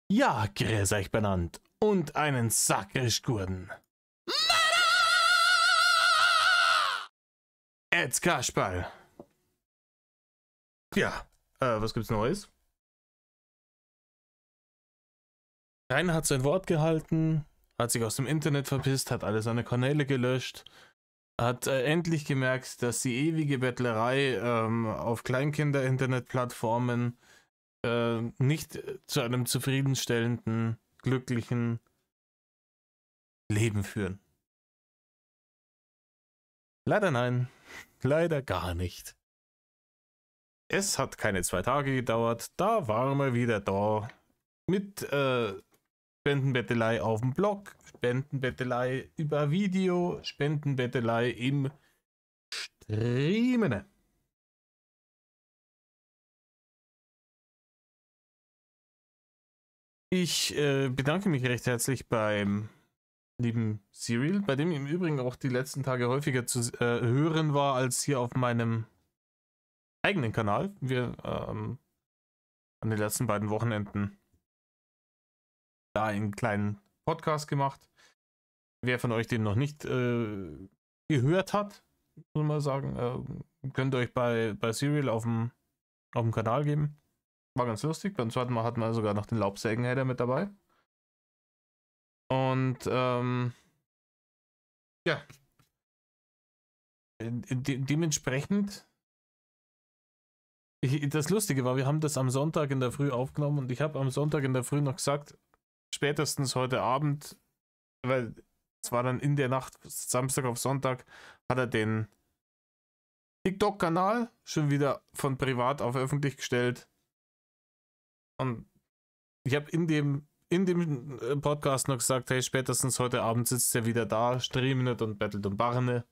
Ja, grüß euch benannt und einen sakrisch-Gurden. Jetzt Kasperl. Ja, was gibt's Neues? Keiner hat sein Wort gehalten, hat sich aus dem Internet verpisst, hat alle seine Kanäle gelöscht, hat endlich gemerkt, dass die ewige Bettlerei auf Kleinkinder-Internetplattformen nicht zu einem zufriedenstellenden, glücklichen Leben führen. Leider nein, leider gar nicht. Es hat keine 2 Tage gedauert, da waren wir wieder da mit Spendenbettelei auf dem Blog, Spendenbettelei über Video, Spendenbettelei im Streamen. Ich bedanke mich recht herzlich beim lieben Cyril, bei dem im Übrigen auch die letzten Tage häufiger zu hören war als hier auf meinem eigenen Kanal. Wir an den letzten beiden Wochenenden da einen kleinen Podcast gemacht. Wer von euch den noch nicht gehört hat, muss man sagen, könnt ihr euch bei Cyril auf dem Kanal geben. War ganz lustig. Beim zweiten Mal hatten wir sogar noch den Laubsägenhader mit dabei. Und ja, dementsprechend, das Lustige war, wir haben das am Sonntag in der Früh aufgenommen und ich habe am Sonntag in der Früh noch gesagt, spätestens heute Abend, weil es war dann in der Nacht, Samstag auf Sonntag, hat er den TikTok-Kanal schon wieder von privat auf öffentlich gestellt. Und ich habe in dem Podcast noch gesagt, hey, spätestens heute Abend sitzt er wieder da, streamt und bettelt um Barne.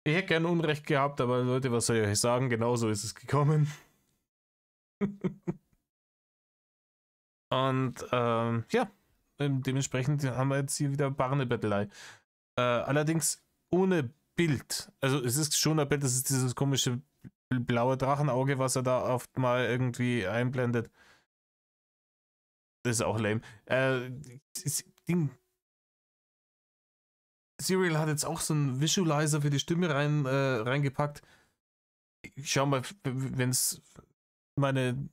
Ich hätte gern Unrecht gehabt, aber Leute, was soll ich euch sagen? Genauso ist es gekommen. Und ja, dementsprechend haben wir jetzt hier wieder Barne-Bettelei. Allerdings ohne Bild. Also es ist schon ein Bild, das ist dieses komische blaue Drachenauge, was er da oft mal irgendwie einblendet. Das ist auch lame. Cyril hat jetzt auch so einen Visualizer für die Stimme reingepackt. Ich schau mal, wenn es meine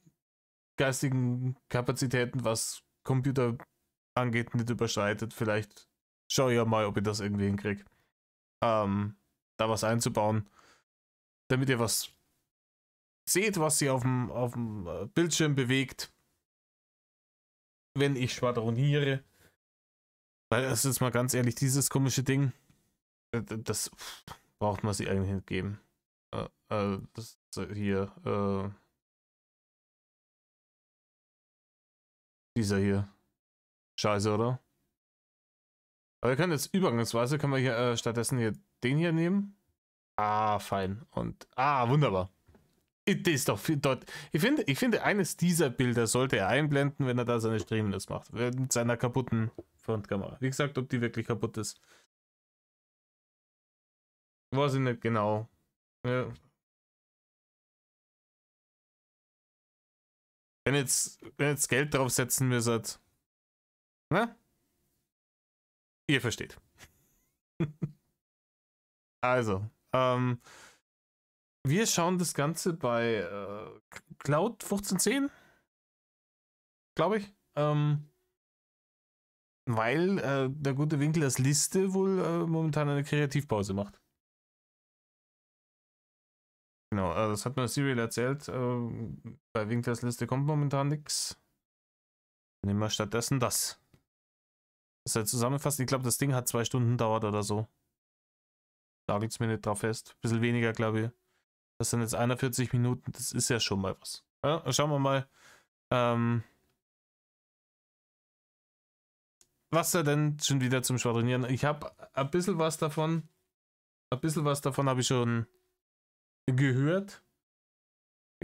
geistigen Kapazitäten, was Computer angeht, nicht überschreitet. Vielleicht schau ich ja mal, ob ich das irgendwie hinkriege. Da was einzubauen, damit ihr was seht, was sie auf dem Bildschirm bewegt, wenn ich schwadroniere. Weil es ist mal ganz ehrlich, dieses komische Ding, das braucht man sich eigentlich nicht geben. Das hier, dieser hier. Scheiße, oder? Aber wir können jetzt übergangsweise, können wir hier stattdessen hier den hier nehmen. Ah, fein. Und, wunderbar. Das ist doch viel dort. Ich finde, eines dieser Bilder sollte er einblenden, wenn er da seine Streams macht. Mit seiner kaputten Frontkamera. Wie gesagt, ob die wirklich kaputt ist. Weiß ich nicht genau. Ja. Wenn jetzt Geld draufsetzen müsstet. Na? Ihr versteht. Also, wir schauen das Ganze bei Cloud 1510, glaube ich. Weil der gute Winkel als Liste wohl momentan eine Kreativpause macht. Genau, das hat mir Cyril erzählt. Bei Winklers Liste kommt momentan nichts. Nehmen wir stattdessen das. Das ist halt zusammenfasst. Ich glaube, das Ding hat 2 Stunden dauert oder so. Da liegt es mir nicht drauf fest. Ein bisschen weniger, glaube ich. Das sind jetzt 41 Minuten. Das ist ja schon mal was. Ja, schauen wir mal, was er denn schon wieder zum Schwadronieren. Ich habe ein bisschen was davon. Ein bisschen was davon habe ich schon gehört.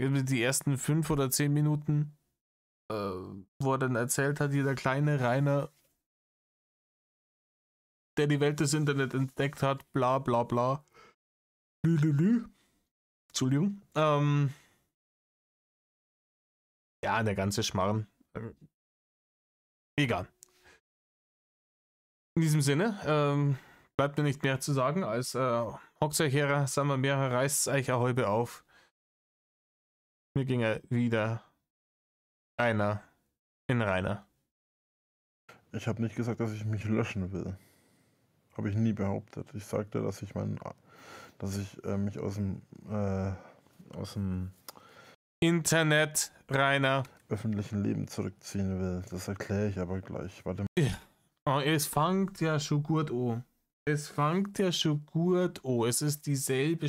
Die ersten 5 oder 10 Minuten, wo er dann erzählt hat, jeder kleine Rainer, der die Welt des Internet entdeckt hat, bla bla bla. Entschuldigung. Ja, der ganze Schmarrn. Egal. In diesem Sinne, bleibt mir nicht mehr zu sagen, als hockt euch her, sagen wir mehr, reißt euch eine Häube auf. Mir ging wieder einer in Rainer. Ich habe nicht gesagt, dass ich mich löschen will. Habe ich nie behauptet. Ich sagte, dass ich mich aus dem Internet, Rainer. öffentlichen Leben zurückziehen will. Das erkläre ich aber gleich. Warte mal. Oh, es fängt ja schon gut an. Es fängt ja schon gut an. Es ist dieselbe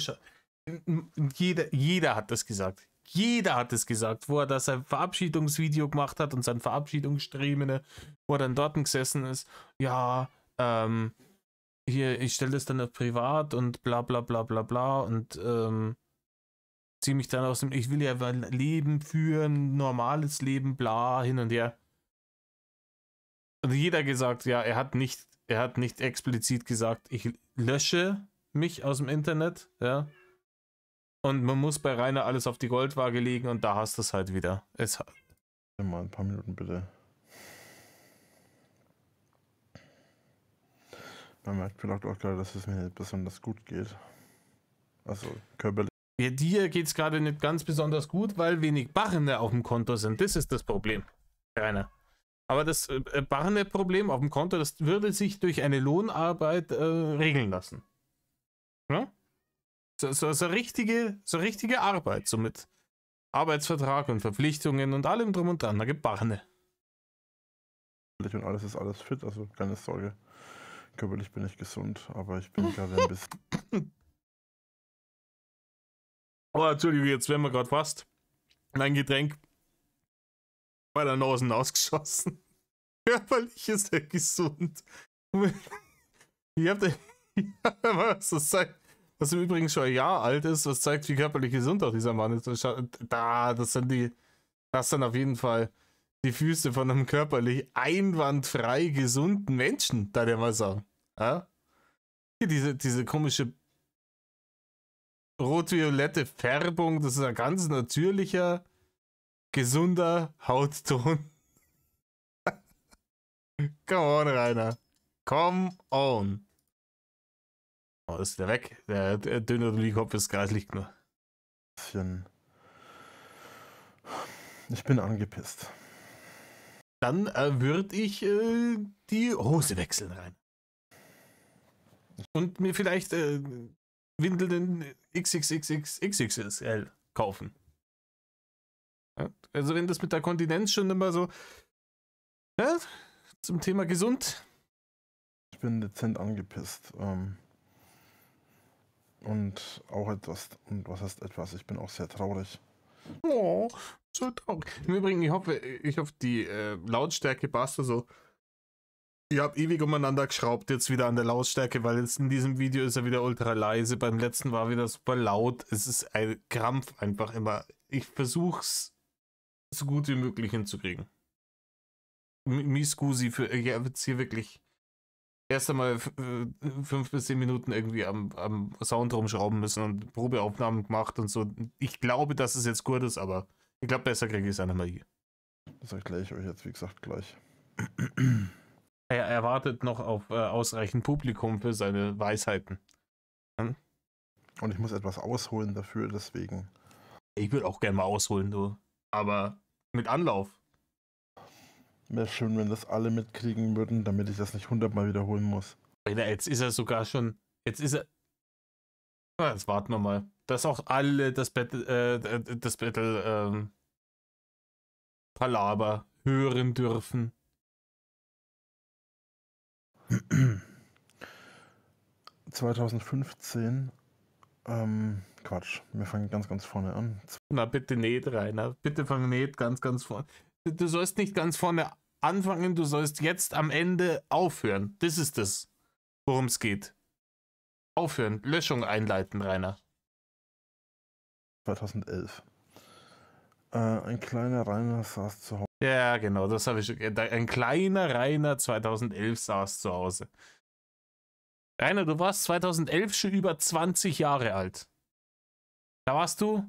jeder hat das gesagt. Jeder hat es gesagt, wo er da sein Verabschiedungsvideo gemacht hat und sein Verabschiedungsstreamende, wo er dann dort gesessen ist. Ja, hier, ich stelle das dann auf privat und bla bla bla bla bla und ziehe mich dann aus dem, ich will ja Leben führen, normales Leben, bla, hin und her. Und jeder gesagt, ja, er hat nicht explizit gesagt, ich lösche mich aus dem Internet, ja. Und man muss bei Rainer alles auf die Goldwaage legen und da hast du es halt wieder. Mal ein paar Minuten bitte. Man merkt vielleicht auch gerade, dass es mir nicht besonders gut geht. Also körperlich. Ja, dir geht es gerade nicht ganz besonders gut, weil wenig Barrene auf dem Konto sind. Das ist das Problem, Rainer. Aber das Barrene-Problem auf dem Konto, das würde sich durch eine Lohnarbeit regeln lassen. Ja? So richtige Arbeit, so mit Arbeitsvertrag und Verpflichtungen und allem drum und dran. Da gibt Barrene. Und alles fit, also keine Sorge. Körperlich bin ich gesund, aber ich bin gerade ein bisschen. Oh, Entschuldigung, jetzt werden wir gerade fast. Mein Getränk bei der Nase ausgeschossen. Körperlich ist er gesund. Ich hab was das zeigt, was im Übrigen schon ein Jahr alt ist, was zeigt, wie körperlich gesund auch dieser Mann ist. Das sind auf jeden Fall die Füße von einem körperlich einwandfrei gesunden Menschen, da der mal sagen. Ja? Hier diese komische rot-violette Färbung, das ist ein ganz natürlicher, gesunder Hautton. Come on, Rainer. Come on. Oh, ist der weg? Der dünne Kopf ist kreislich nur. Ich bin angepisst. Dann würde ich die Hose wechseln rein. Und mir vielleicht Windeln XXXXXL kaufen. Ja, also wenn das mit der Kontinenz schon immer so, ja, zum Thema gesund. Ich bin dezent angepisst. Und auch etwas, und was heißt etwas, ich bin auch sehr traurig. Oh, so traurig. Im Übrigen, ich hoffe, die Lautstärke passt also. Ich habe ewig umeinander geschraubt jetzt wieder an der Lautstärke, weil jetzt in diesem Video ist er wieder ultra leise. Beim letzten war wieder super laut. Es ist ein Krampf einfach immer. Ich versuche es so gut wie möglich hinzukriegen. Scusi für jetzt hier wirklich erst einmal 5 bis 10 Minuten irgendwie am Sound rumschrauben müssen und Probeaufnahmen gemacht und so. Ich glaube, dass es jetzt gut ist, aber ich glaube, besser kriege ich es einmal hier. Das erkläre ich euch jetzt, wie gesagt, gleich. Er erwartet noch auf ausreichend Publikum für seine Weisheiten. Hm? Und ich muss etwas ausholen dafür, deswegen. Ich würde auch gerne mal ausholen, du. Aber mit Anlauf. Wäre schön, wenn das alle mitkriegen würden, damit ich das nicht 100-mal wiederholen muss. Jetzt ist er sogar schon. Jetzt ist er. Jetzt warten wir mal. Dass auch alle das Battle Palaber hören dürfen. 2015, Quatsch, wir fangen ganz vorne an. Na bitte nicht, Rainer. Bitte fang nicht ganz vorne. Du sollst nicht ganz vorne anfangen, du sollst jetzt am Ende aufhören. Das ist es, worum es geht. Aufhören, Löschung einleiten, Rainer. 2011. Ein kleiner Rainer saß zu Hause. Ja, genau, das habe ich schon. Ein kleiner Rainer 2011 saß zu Hause. Rainer, du warst 2011 schon über 20 Jahre alt. Da warst du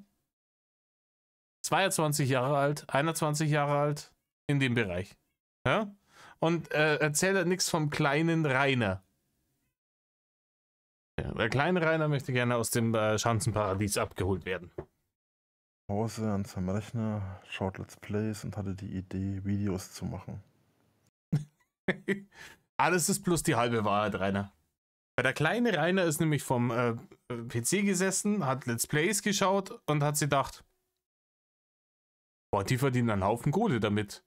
22 Jahre alt, 21 Jahre alt. in dem Bereich. Ja? Und erzählt halt nichts vom kleinen Rainer. Ja, der kleine Rainer möchte gerne aus dem Schanzenparadies abgeholt werden. Hause an seinem Rechner, schaut Let's Plays und hatte die Idee, Videos zu machen. Alles ist bloß die halbe Wahrheit, Rainer. Weil der kleine Rainer ist nämlich vom PC gesessen, hat Let's Plays geschaut und hat sich gedacht, boah, die verdienen einen Haufen Kohle damit.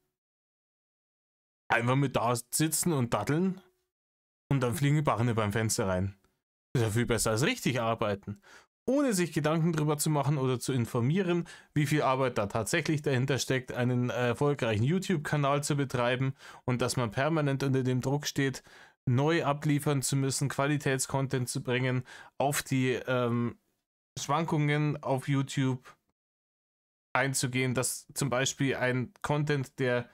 Einfach mit da sitzen und datteln und dann fliegen die Barren beim Fenster rein. Das ist ja viel besser als richtig arbeiten. Ohne sich Gedanken drüber zu machen oder zu informieren, wie viel Arbeit da tatsächlich dahinter steckt, einen erfolgreichen YouTube-Kanal zu betreiben und dass man permanent unter dem Druck steht, neu abliefern zu müssen, Qualitätscontent zu bringen, auf die Schwankungen auf YouTube einzugehen, dass zum Beispiel ein Content, der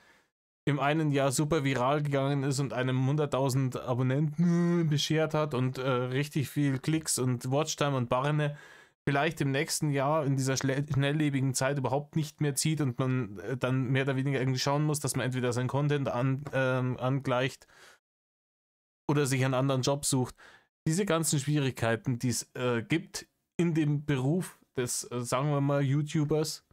im einen Jahr super viral gegangen ist und einem 100.000 Abonnenten beschert hat und richtig viel Klicks und Watchtime und Barne, vielleicht im nächsten Jahr in dieser schnelllebigen Zeit überhaupt nicht mehr zieht und man dann mehr oder weniger irgendwie schauen muss, dass man entweder seinen Content angleicht oder sich einen anderen Job sucht. Diese ganzen Schwierigkeiten, die es gibt in dem Beruf des, sagen wir mal, YouTubers,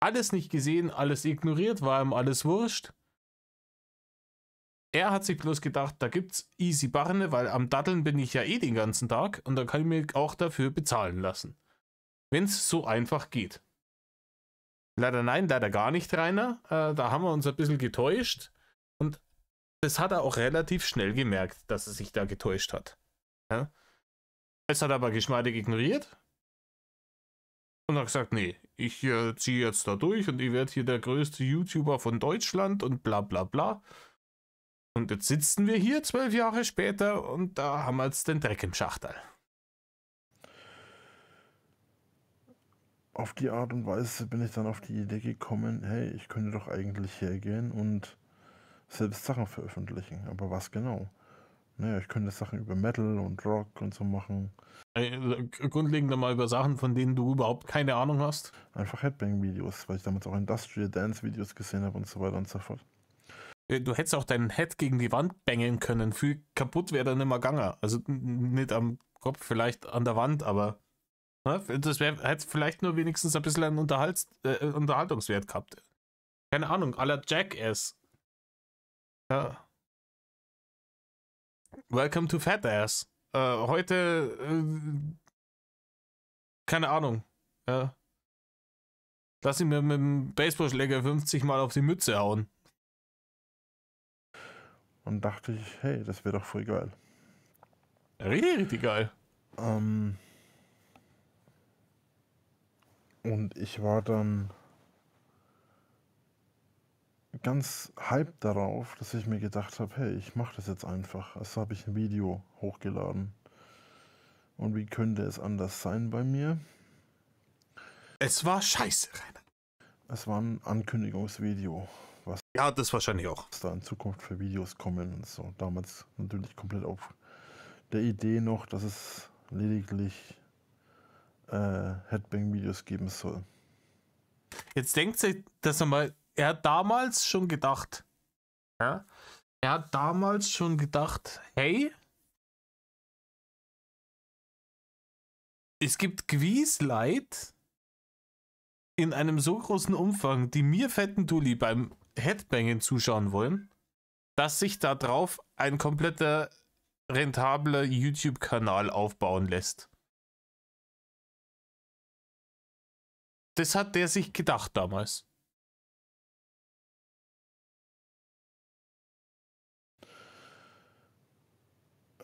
alles nicht gesehen, alles ignoriert, war ihm alles wurscht. Er hat sich bloß gedacht, da gibt's easy Barne, weil am Datteln bin ich ja eh den ganzen Tag und da kann ich mir auch dafür bezahlen lassen. Wenn es so einfach geht. Leider nein, leider gar nicht, Rainer. Da haben wir uns ein bisschen getäuscht und das hat er auch relativ schnell gemerkt, dass er sich da getäuscht hat. Ja? Es hat aber geschmeidig ignoriert. Und hat gesagt, nee, ich ziehe jetzt da durch und ich werde hier der größte YouTuber von Deutschland und bla bla bla. Und jetzt sitzen wir hier 12 Jahre später und da haben wir jetzt den Dreck im Schachtel. Auf die Art und Weise bin ich dann auf die Idee gekommen, hey, ich könnte doch eigentlich hergehen und selbst Sachen veröffentlichen. Aber was genau? Naja, ich könnte Sachen über Metal und Rock und so machen. Grundlegend einmal über Sachen, von denen du überhaupt keine Ahnung hast. Einfach Headbang-Videos, weil ich damals auch Industrial Dance-Videos gesehen habe und so weiter und so fort. Du hättest auch deinen Head gegen die Wand bangen können. Viel kaputt wäre dann immer gegangen. Also nicht am Kopf, vielleicht an der Wand, aber ne, das hätte vielleicht nur wenigstens ein bisschen einen Unterhaltungswert gehabt. Keine Ahnung, à la Jackass. Ja. Welcome to Fat Ass. Heute, keine Ahnung. Ja. Lass ihn mir mit dem Baseballschläger 50 Mal auf die Mütze hauen. Und dachte ich, hey, das wäre doch voll geil. Richtig, richtig geil. Und ich war dann ganz hyped darauf, dass ich mir gedacht habe, hey, ich mache das jetzt einfach. Also habe ich ein Video hochgeladen. Und wie könnte es anders sein bei mir? Es war scheiße, Rainer. Es war ein Ankündigungsvideo, was Ja, das wahrscheinlich auch. da in Zukunft für Videos kommen und so. Damals natürlich komplett auf der Idee noch, dass es lediglich Headbang-Videos geben soll. Jetzt denkt sich das einmal, er hat damals schon gedacht, ja? Er hat damals schon gedacht, hey, es gibt gewiss Leute in einem so großen Umfang, die mir fetten Dulli beim Headbangen zuschauen wollen, dass sich da drauf ein kompletter rentabler YouTube-Kanal aufbauen lässt. Das hat der sich gedacht damals.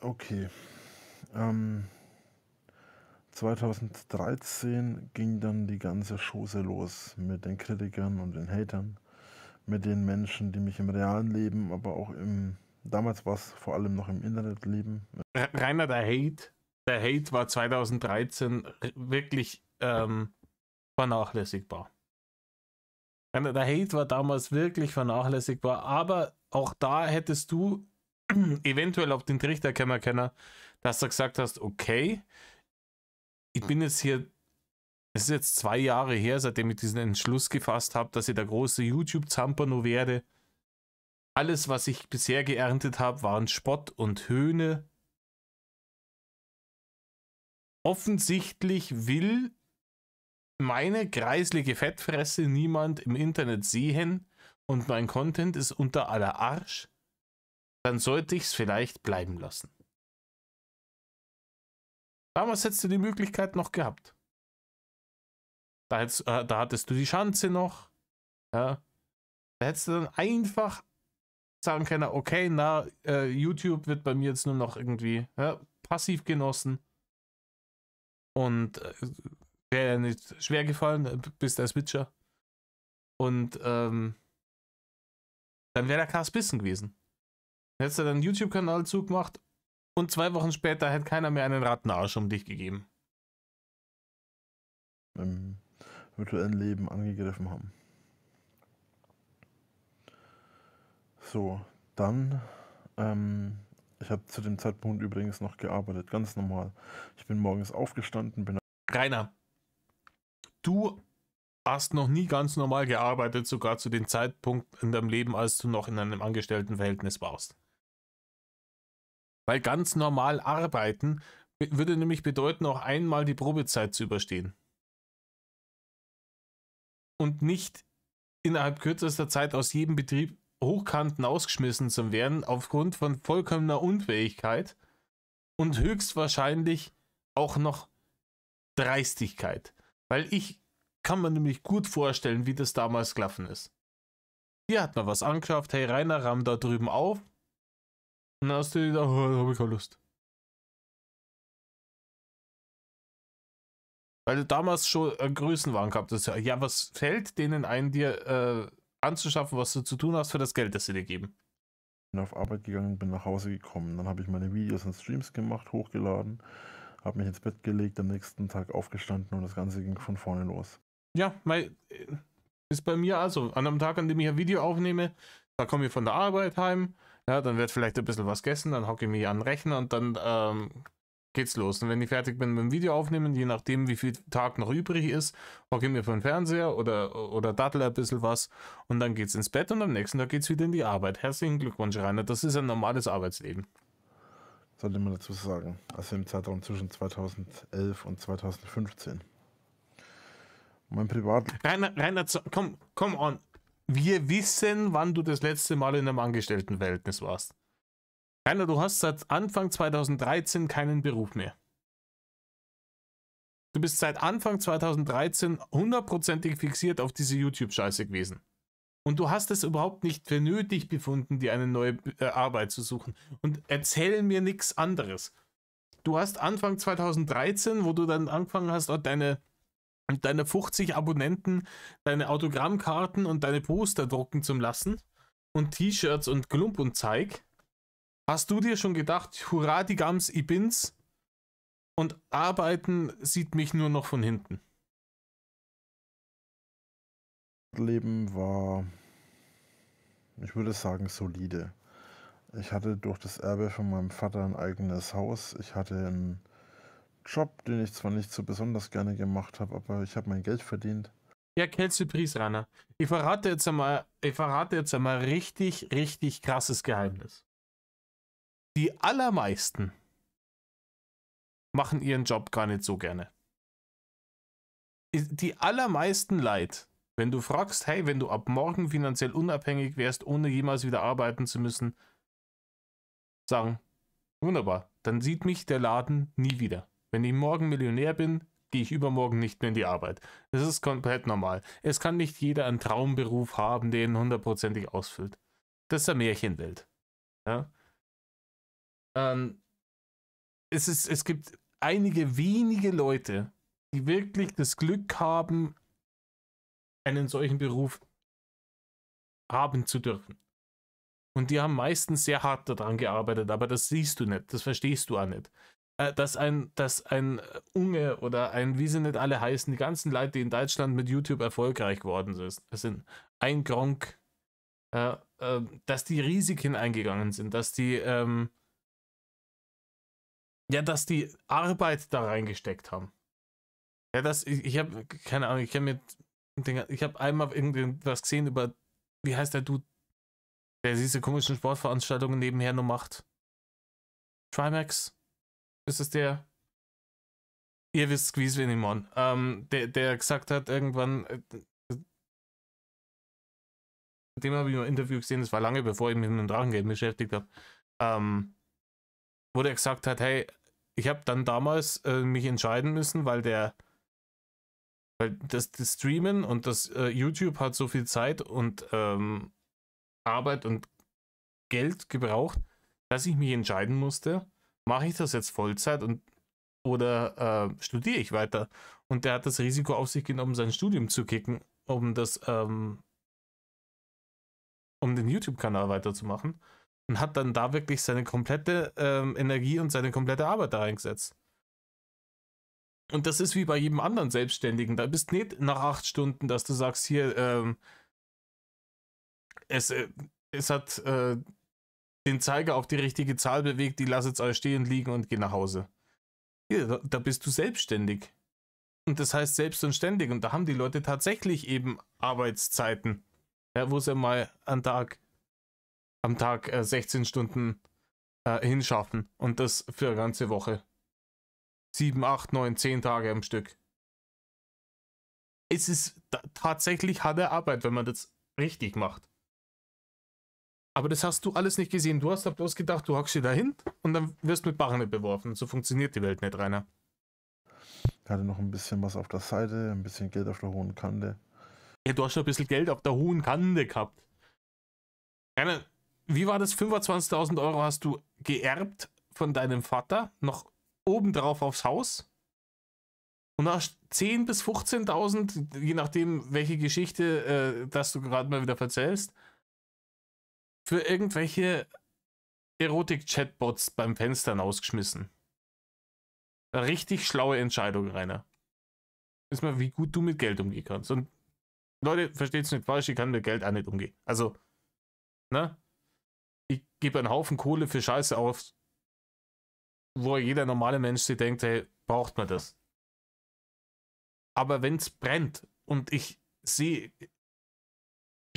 Okay. 2013 ging dann die ganze Chose los mit den Kritikern und den Hatern, mit den Menschen, die mich im realen Leben, aber auch damals war es vor allem noch im Internetleben. Rainer, der Hate war 2013 wirklich vernachlässigbar. Rainer, der Hate war damals wirklich vernachlässigbar, aber auch da hättest du eventuell auf den Trichter kommen können, dass du gesagt hast, okay, ich bin jetzt hier Es ist jetzt 2 Jahre her, seitdem ich diesen Entschluss gefasst habe, dass ich der große YouTube-Zampano werde. Alles, was ich bisher geerntet habe, waren Spott und Höhne. Offensichtlich will meine greislige Fettfresse niemand im Internet sehen und mein Content ist unter aller Arsch. Dann sollte ich es vielleicht bleiben lassen. Damals hättest du die Möglichkeit noch gehabt. Da hattest du die Chance noch. Ja. Da hättest du dann einfach sagen können, okay, YouTube wird bei mir jetzt nur noch irgendwie passiv genossen. Und wäre ja nicht schwer gefallen, bist der Switcher. Und dann wäre der Cast Bissen gewesen. Dann hättest du deinen YouTube-Kanal zugemacht und 2 Wochen später hätte keiner mehr einen Rattenarsch um dich gegeben. Im virtuellen Leben angegriffen haben. So, dann, ich habe zu dem Zeitpunkt übrigens noch gearbeitet, ganz normal. Ich bin morgens aufgestanden, bin... Rainer, du hast noch nie ganz normal gearbeitet, sogar zu dem Zeitpunkt in deinem Leben, als du noch in einem Angestelltenverhältnis warst. Weil ganz normal arbeiten würde nämlich bedeuten, auch einmal die Probezeit zu überstehen. Und nicht innerhalb kürzester Zeit aus jedem Betrieb hochkanten ausgeschmissen zu werden, aufgrund von vollkommener Unfähigkeit und höchstwahrscheinlich auch noch Dreistigkeit. Weil ich kann mir nämlich gut vorstellen, wie das damals gelaufen ist. Hier hat man was angeschafft, hey Rainer, ramm da drüben auf. Und dann hast du wieder, oh, da habe ich keine Lust. Weil du damals schon Größenwahn gehabt hast. Ja, was fällt denen ein, dir anzuschaffen, was du zu tun hast für das Geld, das sie dir geben? Bin auf Arbeit gegangen, bin nach Hause gekommen. Dann habe ich meine Videos und Streams gemacht, hochgeladen, habe mich ins Bett gelegt, am nächsten Tag aufgestanden und das Ganze ging von vorne los. Ja, ist bei mir also. An einem Tag, an dem ich ein Video aufnehme, da komme ich von der Arbeit heim, ja, dann wird vielleicht ein bisschen was gegessen, dann hocke ich mich an den Rechner und dann geht's los. Und wenn ich fertig bin mit dem Video aufnehmen, je nachdem wie viel Tag noch übrig ist, hocke ich mir vor den Fernseher oder dattel ein bisschen was und dann geht's ins Bett und am nächsten Tag geht's wieder in die Arbeit. Herzlichen Glückwunsch, Rainer, das ist ein normales Arbeitsleben. Sollte man dazu sagen, also im Zeitraum zwischen 2011 und 2015. Mein Privat... Rainer, komm on. Wir wissen, wann du das letzte Mal in einem Angestelltenverhältnis warst. Rainer, du hast seit Anfang 2013 keinen Beruf mehr. Du bist seit Anfang 2013 hundertprozentig fixiert auf diese YouTube-Scheiße gewesen. Und du hast es überhaupt nicht für nötig befunden, dir eine neue Arbeit zu suchen. Und erzähl mir nichts anderes. Du hast Anfang 2013, wo du dann angefangen hast, deine 50 Abonnenten, deine Autogrammkarten und deine Poster drucken zu lassen und T-Shirts und Klump und Zeig, hast du dir schon gedacht, hurra die Gams, ich bin's und arbeiten sieht mich nur noch von hinten. Leben war, ich würde sagen, solide. Ich hatte durch das Erbe von meinem Vater ein eigenes Haus. Ich hatte einen Job, den ich zwar nicht so besonders gerne gemacht habe, aber ich habe mein Geld verdient. Ja, Kelsey Rainer. Ich verrate jetzt einmal richtig, richtig krasses Geheimnis. Die allermeisten machen ihren Job gar nicht so gerne. Die allermeisten Leute, wenn du fragst, hey, wenn du ab morgen finanziell unabhängig wärst, ohne jemals wieder arbeiten zu müssen, sagen, wunderbar, dann sieht mich der Laden nie wieder. Wenn ich morgen Millionär bin, gehe ich übermorgen nicht mehr in die Arbeit. Das ist komplett normal. Es kann nicht jeder einen Traumberuf haben, der ihn hundertprozentig ausfüllt. Das ist eine Märchenwelt. Ja? Es gibt einige wenige Leute, die wirklich das Glück haben, einen solchen Beruf haben zu dürfen. Und die haben meistens sehr hart daran gearbeitet, aber das siehst du nicht, das verstehst du auch nicht. Dass ein Unge oder ein, wie sie nicht alle heißen, die ganzen Leute, die in Deutschland mit YouTube erfolgreich geworden sind ein Gronkh, dass die Risiken eingegangen sind, dass die dass die Arbeit da reingesteckt haben. Ja, ich habe keine Ahnung, ich habe einmal irgendwas gesehen über, wie heißt der Dude, der diese komischen Sportveranstaltungen nebenher nur macht. Trimax? Ist es der? Ihr wisst, wie es wenn ich mein. Der gesagt hat irgendwann, mit dem habe ich mal ein Interview gesehen, das war lange bevor ich mich mit dem Drachengame beschäftigt habe, wo der gesagt hat, hey, ich habe dann damals mich entscheiden müssen, weil das Streamen und das YouTube hat so viel Zeit und Arbeit und Geld gebraucht, dass ich mich entscheiden musste, mache ich das jetzt Vollzeit oder studiere ich weiter? Und der hat das Risiko auf sich genommen, sein Studium zu kicken, um den YouTube-Kanal weiterzumachen und hat dann da wirklich seine komplette Energie und seine komplette Arbeit da reingesetzt. Und das ist wie bei jedem anderen Selbstständigen. Da bist nicht nach 8 Stunden, dass du sagst, hier, es hat den Zeiger auf die richtige Zahl bewegt, die lasst jetzt euch stehen, liegen und geh nach Hause. Hier, da bist du selbstständig. Und das heißt selbst und ständig. Und da haben die Leute tatsächlich eben Arbeitszeiten, ja, wo sie mal am Tag 16 Stunden hinschaffen. Und das für eine ganze Woche. 7, 8, 9, 10 Tage am Stück. Es ist tatsächlich harte Arbeit, wenn man das richtig macht. Aber das hast du alles nicht gesehen. Du hast da bloß gedacht, du hockst dir dahin und dann wirst mit Barren beworfen. So funktioniert die Welt nicht, Rainer. Ich hatte noch ein bisschen was auf der Seite, ein bisschen Geld auf der hohen Kante. Ja, du hast schon ein bisschen Geld auf der hohen Kante gehabt. Rainer, wie war das? 25.000 Euro hast du geerbt von deinem Vater, noch obendrauf aufs Haus. Und hast 10.000 bis 15.000, je nachdem, welche Geschichte das du gerade mal wieder erzählst, für irgendwelche Erotik-Chatbots beim Fenstern ausgeschmissen. Eine richtig schlaue Entscheidung, Rainer. Ist mal, wie gut du mit Geld umgehen kannst. Und Leute, versteht's nicht falsch, ich kann mit Geld auch nicht umgehen. Also, ne? Ich gebe einen Haufen Kohle für Scheiße auf, wo jeder normale Mensch sich denkt, hey, braucht man das? Aber wenn's brennt und ich sehe,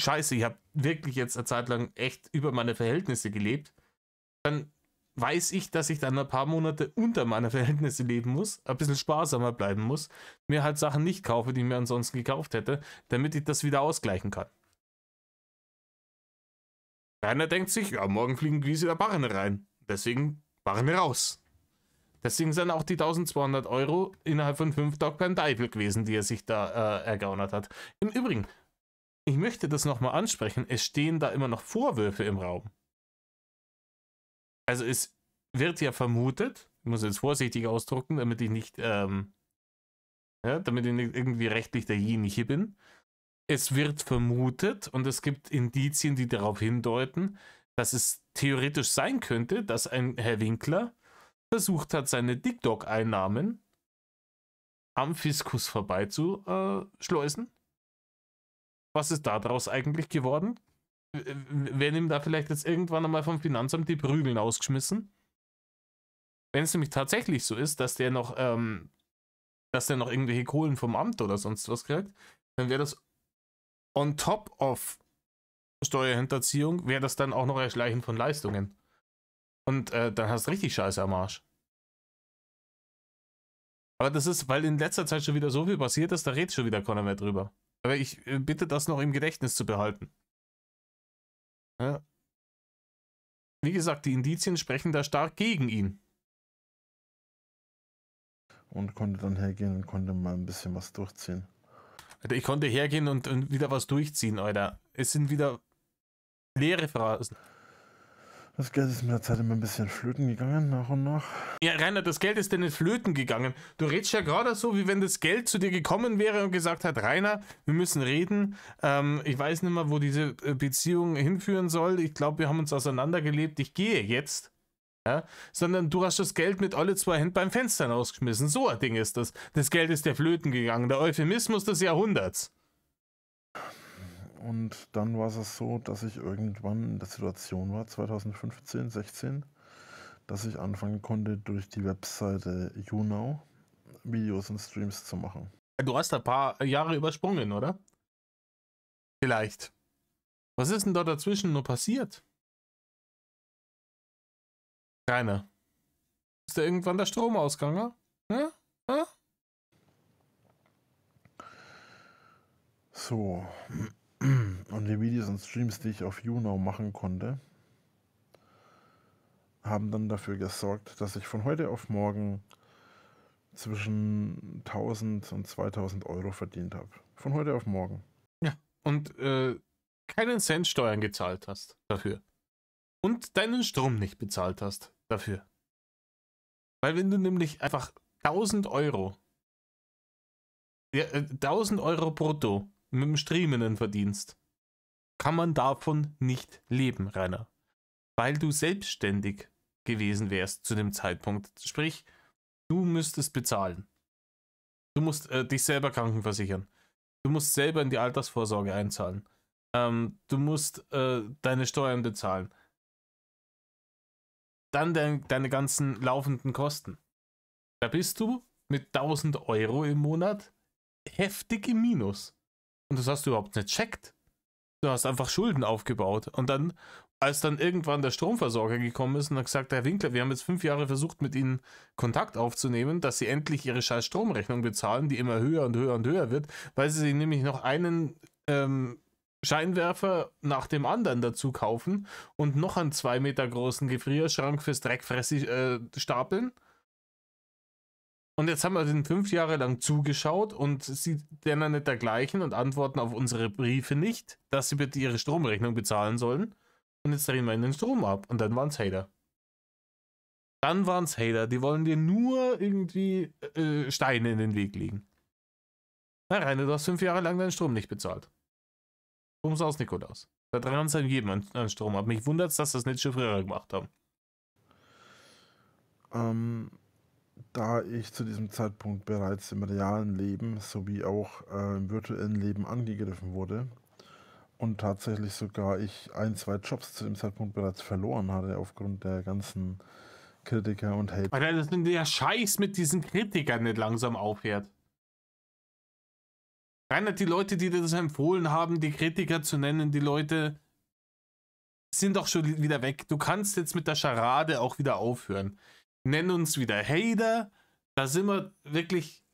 Scheiße, ich habe wirklich jetzt eine Zeit lang echt über meine Verhältnisse gelebt, dann weiß ich, dass ich dann ein paar Monate unter meine Verhältnisse leben muss, ein bisschen sparsamer bleiben muss, mir halt Sachen nicht kaufe, die ich mir ansonsten gekauft hätte, damit ich das wieder ausgleichen kann. Keiner denkt sich, ja, morgen fliegen Gewisse der Barren rein. Deswegen Barren raus. Deswegen sind auch die 1.200 Euro innerhalb von 5 Tagen beim Teufel gewesen, die er sich da ergaunert hat. Im Übrigen, ich möchte das nochmal ansprechen, es stehen da immer noch Vorwürfe im Raum. Also es wird ja vermutet, ich muss jetzt vorsichtig ausdrücken, damit ich nicht, damit ich nicht irgendwie rechtlich derjenige bin. Es wird vermutet und es gibt Indizien, die darauf hindeuten, dass es theoretisch sein könnte, dass ein Herr Winkler versucht hat, seine TikTok-Einnahmen am Fiskus vorbeizuschleusen. Was ist daraus eigentlich geworden? Werden ihm da vielleicht jetzt irgendwann einmal vom Finanzamt die Prügeln ausgeschmissen? Wenn es nämlich tatsächlich so ist, dass der noch irgendwelche Kohlen vom Amt oder sonst was kriegt, dann wäre das on top of Steuerhinterziehung, wäre das dann auch noch Erschleichen von Leistungen. Und dann hast du richtig Scheiße am Arsch. Aber das ist, weil in letzter Zeit schon wieder so viel passiert ist, da redet schon wieder keiner mehr drüber. Aber ich bitte das noch im Gedächtnis zu behalten. Ja. Wie gesagt, die Indizien sprechen da stark gegen ihn. Und konnte dann hergehen und konnte mal ein bisschen was durchziehen. Alter, ich konnte hergehen und wieder was durchziehen, Alter. Es sind wieder leere Phrasen. Das Geld ist mit der Zeit immer ein bisschen flöten gegangen, nach und nach. Ja, Rainer, das Geld ist dir nicht flöten gegangen. Du redest ja gerade so, wie wenn das Geld zu dir gekommen wäre und gesagt hat, Rainer, wir müssen reden. Ich weiß nicht mehr, wo diese Beziehung hinführen soll. Ich glaube, wir haben uns auseinandergelebt. Ich gehe jetzt. Ja? Sondern du hast das Geld mit alle 2 Händen beim Fenster rausgeschmissen. So ein Ding ist das. Das Geld ist dir flöten gegangen. Der Euphemismus des Jahrhunderts. Und dann war es so, dass ich irgendwann in der Situation war, 2015, 16, dass ich anfangen konnte, durch die Webseite YouNow Videos und Streams zu machen. Du hast ein paar Jahre übersprungen, oder? Vielleicht. Was ist denn da dazwischen nur passiert? Keiner. Ist da irgendwann der Strom ausgegangen? Ja? Ja? So. Und die Videos und Streams, die ich auf YouNow machen konnte, haben dann dafür gesorgt, dass ich von heute auf morgen zwischen 1000 und 2000 Euro verdient habe. Von heute auf morgen. Ja. Und keinen Cent Steuern gezahlt hast dafür. Und deinen Strom nicht bezahlt hast dafür. Weil wenn du nämlich einfach 1000 Euro, ja, 1000 Euro brutto mit dem Streamen verdienst, kann man davon nicht leben, Rainer. Weil du selbstständig gewesen wärst zu dem Zeitpunkt. Sprich, du müsstest bezahlen. Du musst dich selber krankenversichern. Du musst selber in die Altersvorsorge einzahlen. Du musst deine Steuern bezahlen. Dann deine ganzen laufenden Kosten. Da bist du mit 1000 Euro im Monat heftig im Minus. Und das hast du überhaupt nicht checkt. Du hast einfach Schulden aufgebaut. Und dann, als dann irgendwann der Stromversorger gekommen ist und hat gesagt, Herr Winkler, wir haben jetzt 5 Jahre versucht, mit Ihnen Kontakt aufzunehmen, dass Sie endlich Ihre scheiß Stromrechnung bezahlen, die immer höher und höher und höher wird, weil Sie sich nämlich noch einen Scheinwerfer nach dem anderen dazu kaufen und noch einen 2 Meter großen Gefrierschrank fürs Dreckfressi stapeln. Und jetzt haben wir den 5 Jahre lang zugeschaut und sie lernen nicht dergleichen und antworten auf unsere Briefe nicht, dass sie bitte ihre Stromrechnung bezahlen sollen. Und jetzt drehen wir ihnen den Strom ab. Und dann waren es Hater. Dann waren es Hater. Die wollen dir nur irgendwie Steine in den Weg legen. Na Rainer, du hast 5 Jahre lang deinen Strom nicht bezahlt. Strom's aus, Nikolaus. Da dran sie jedem an Strom ab. Mich wundert es, dass das nicht schon früher gemacht haben. Da ich zu diesem Zeitpunkt bereits im realen Leben sowie auch im virtuellen Leben angegriffen wurde und tatsächlich sogar ich 1, 2 Jobs zu dem Zeitpunkt bereits verloren hatte aufgrund der ganzen Kritiker und Hate. Alter, dass der Scheiß mit diesen Kritikern nicht langsam aufhört. Rainer, die Leute, die dir das empfohlen haben, die Kritiker zu nennen, die Leute sind doch schon wieder weg. Du kannst jetzt mit der Scharade auch wieder aufhören. Nenn uns wieder Hater. Da sind wir wirklich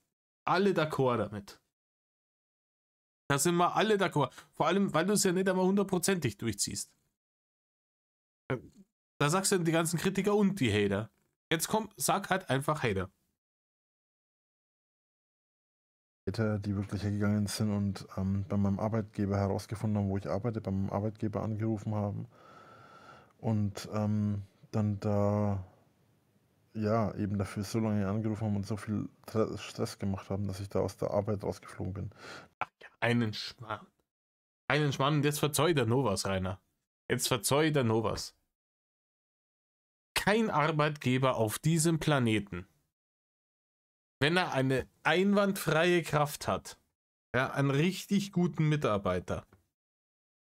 alle d'accord damit. Da sind wir alle d'accord. Vor allem, weil du es ja nicht einmal 100%ig durchziehst. Da sagst du die ganzen Kritiker und die Hater. Jetzt komm, sag halt einfach Hater. Die wirklich hergegangen sind und bei meinem Arbeitgeber herausgefunden haben, wo ich arbeite, bei meinem Arbeitgeber angerufen haben und dann da ja eben dafür so lange angerufen haben und so viel Stress gemacht haben, dass ich da aus der Arbeit rausgeflogen bin. Ach ja, einen Schmarrn. Einen Schmarrn und jetzt verzeih der Novas, Rainer. Jetzt verzeih der Novas. Kein Arbeitgeber auf diesem Planeten, wenn er eine einwandfreie Kraft hat, ja, einen richtig guten Mitarbeiter,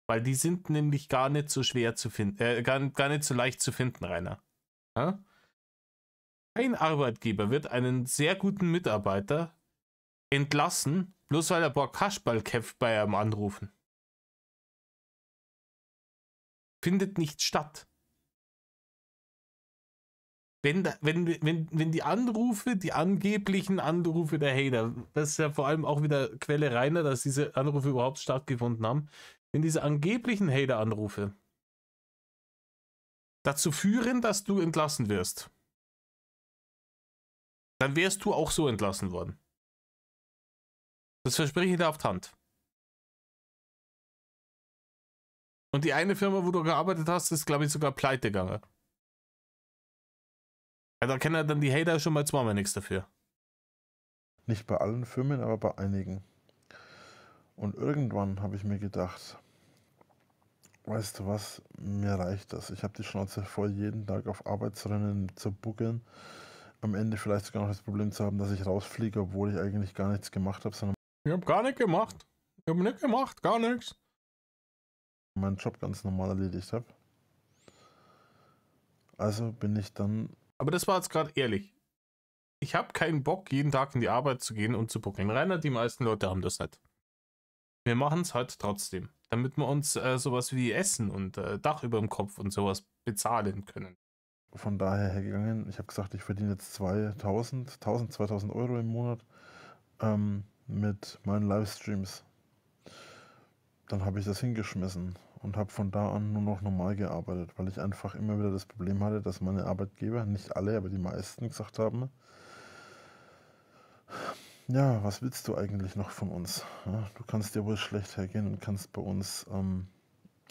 weil die sind nämlich gar nicht so schwer zu finden, gar nicht so leicht zu finden, Rainer. Ja? Kein Arbeitgeber wird einen sehr guten Mitarbeiter entlassen, bloß weil er ein paar Kasperlköpfe bei einem anrufen. Findet nicht statt. Wenn die Anrufe, die angeblichen Anrufe der Hater, das ist ja vor allem auch wieder Quelle Rainer, dass diese Anrufe überhaupt stattgefunden haben, wenn diese angeblichen Hater-Anrufe dazu führen, dass du entlassen wirst, dann wärst du auch so entlassen worden. Das verspreche ich dir auf die Hand. Und die eine Firma, wo du gearbeitet hast, ist, glaube ich, sogar pleite gegangen. Ja, da kennen dann die Hater schon mal zweimal nichts dafür. Nicht bei allen Firmen, aber bei einigen. Und irgendwann habe ich mir gedacht, weißt du was, mir reicht das. Ich habe die Schnauze voll, jeden Tag auf Arbeit zu rennen, zu buckeln. Am Ende vielleicht sogar noch das Problem zu haben, dass ich rausfliege, obwohl ich eigentlich gar nichts gemacht habe, sondern Ich habe gar nichts gemacht. Ich habe nichts gemacht, gar nichts. meinen Job ganz normal erledigt habe. Also bin ich dann... Aber das war jetzt gerade ehrlich. ich habe keinen Bock, jeden Tag in die Arbeit zu gehen und zu buckeln. Rainer, die meisten Leute haben das nicht. Wir machen es halt trotzdem, damit wir uns sowas wie Essen und Dach über dem Kopf und sowas bezahlen können. Von daher hergegangen, ich habe gesagt, ich verdiene jetzt 2000 Euro im Monat mit meinen Livestreams. Dann habe ich das hingeschmissen und habe von da an nur noch normal gearbeitet, weil ich einfach immer wieder das Problem hatte, dass meine Arbeitgeber, nicht alle, aber die meisten, gesagt haben, ja, was willst du eigentlich noch von uns? Ja, du kannst ja wohl schlecht hergehen und kannst bei uns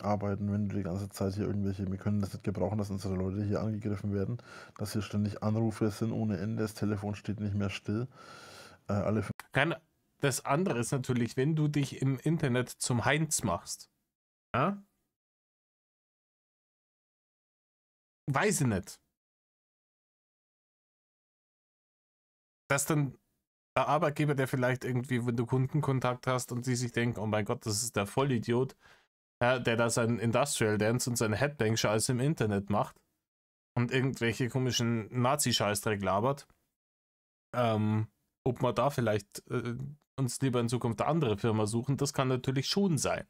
arbeiten, wenn du die ganze Zeit hier wir können das nicht gebrauchen, dass unsere Leute hier angegriffen werden, dass hier ständig Anrufe sind ohne Ende, das Telefon steht nicht mehr still. Alle Das andere ist natürlich, wenn du dich im Internet zum Heinz machst. Ja? Weiß ich nicht. Dass dann der Arbeitgeber, der vielleicht irgendwie, wenn du Kundenkontakt hast und die sich denken, oh mein Gott, das ist der Vollidiot, ja, der da seinen Industrial Dance und seine Headbang-Scheiß im Internet macht und irgendwelche komischen Nazi-Scheißdreck labert, ob wir da vielleicht uns lieber in Zukunft eine andere Firma suchen, das kann natürlich schon sein.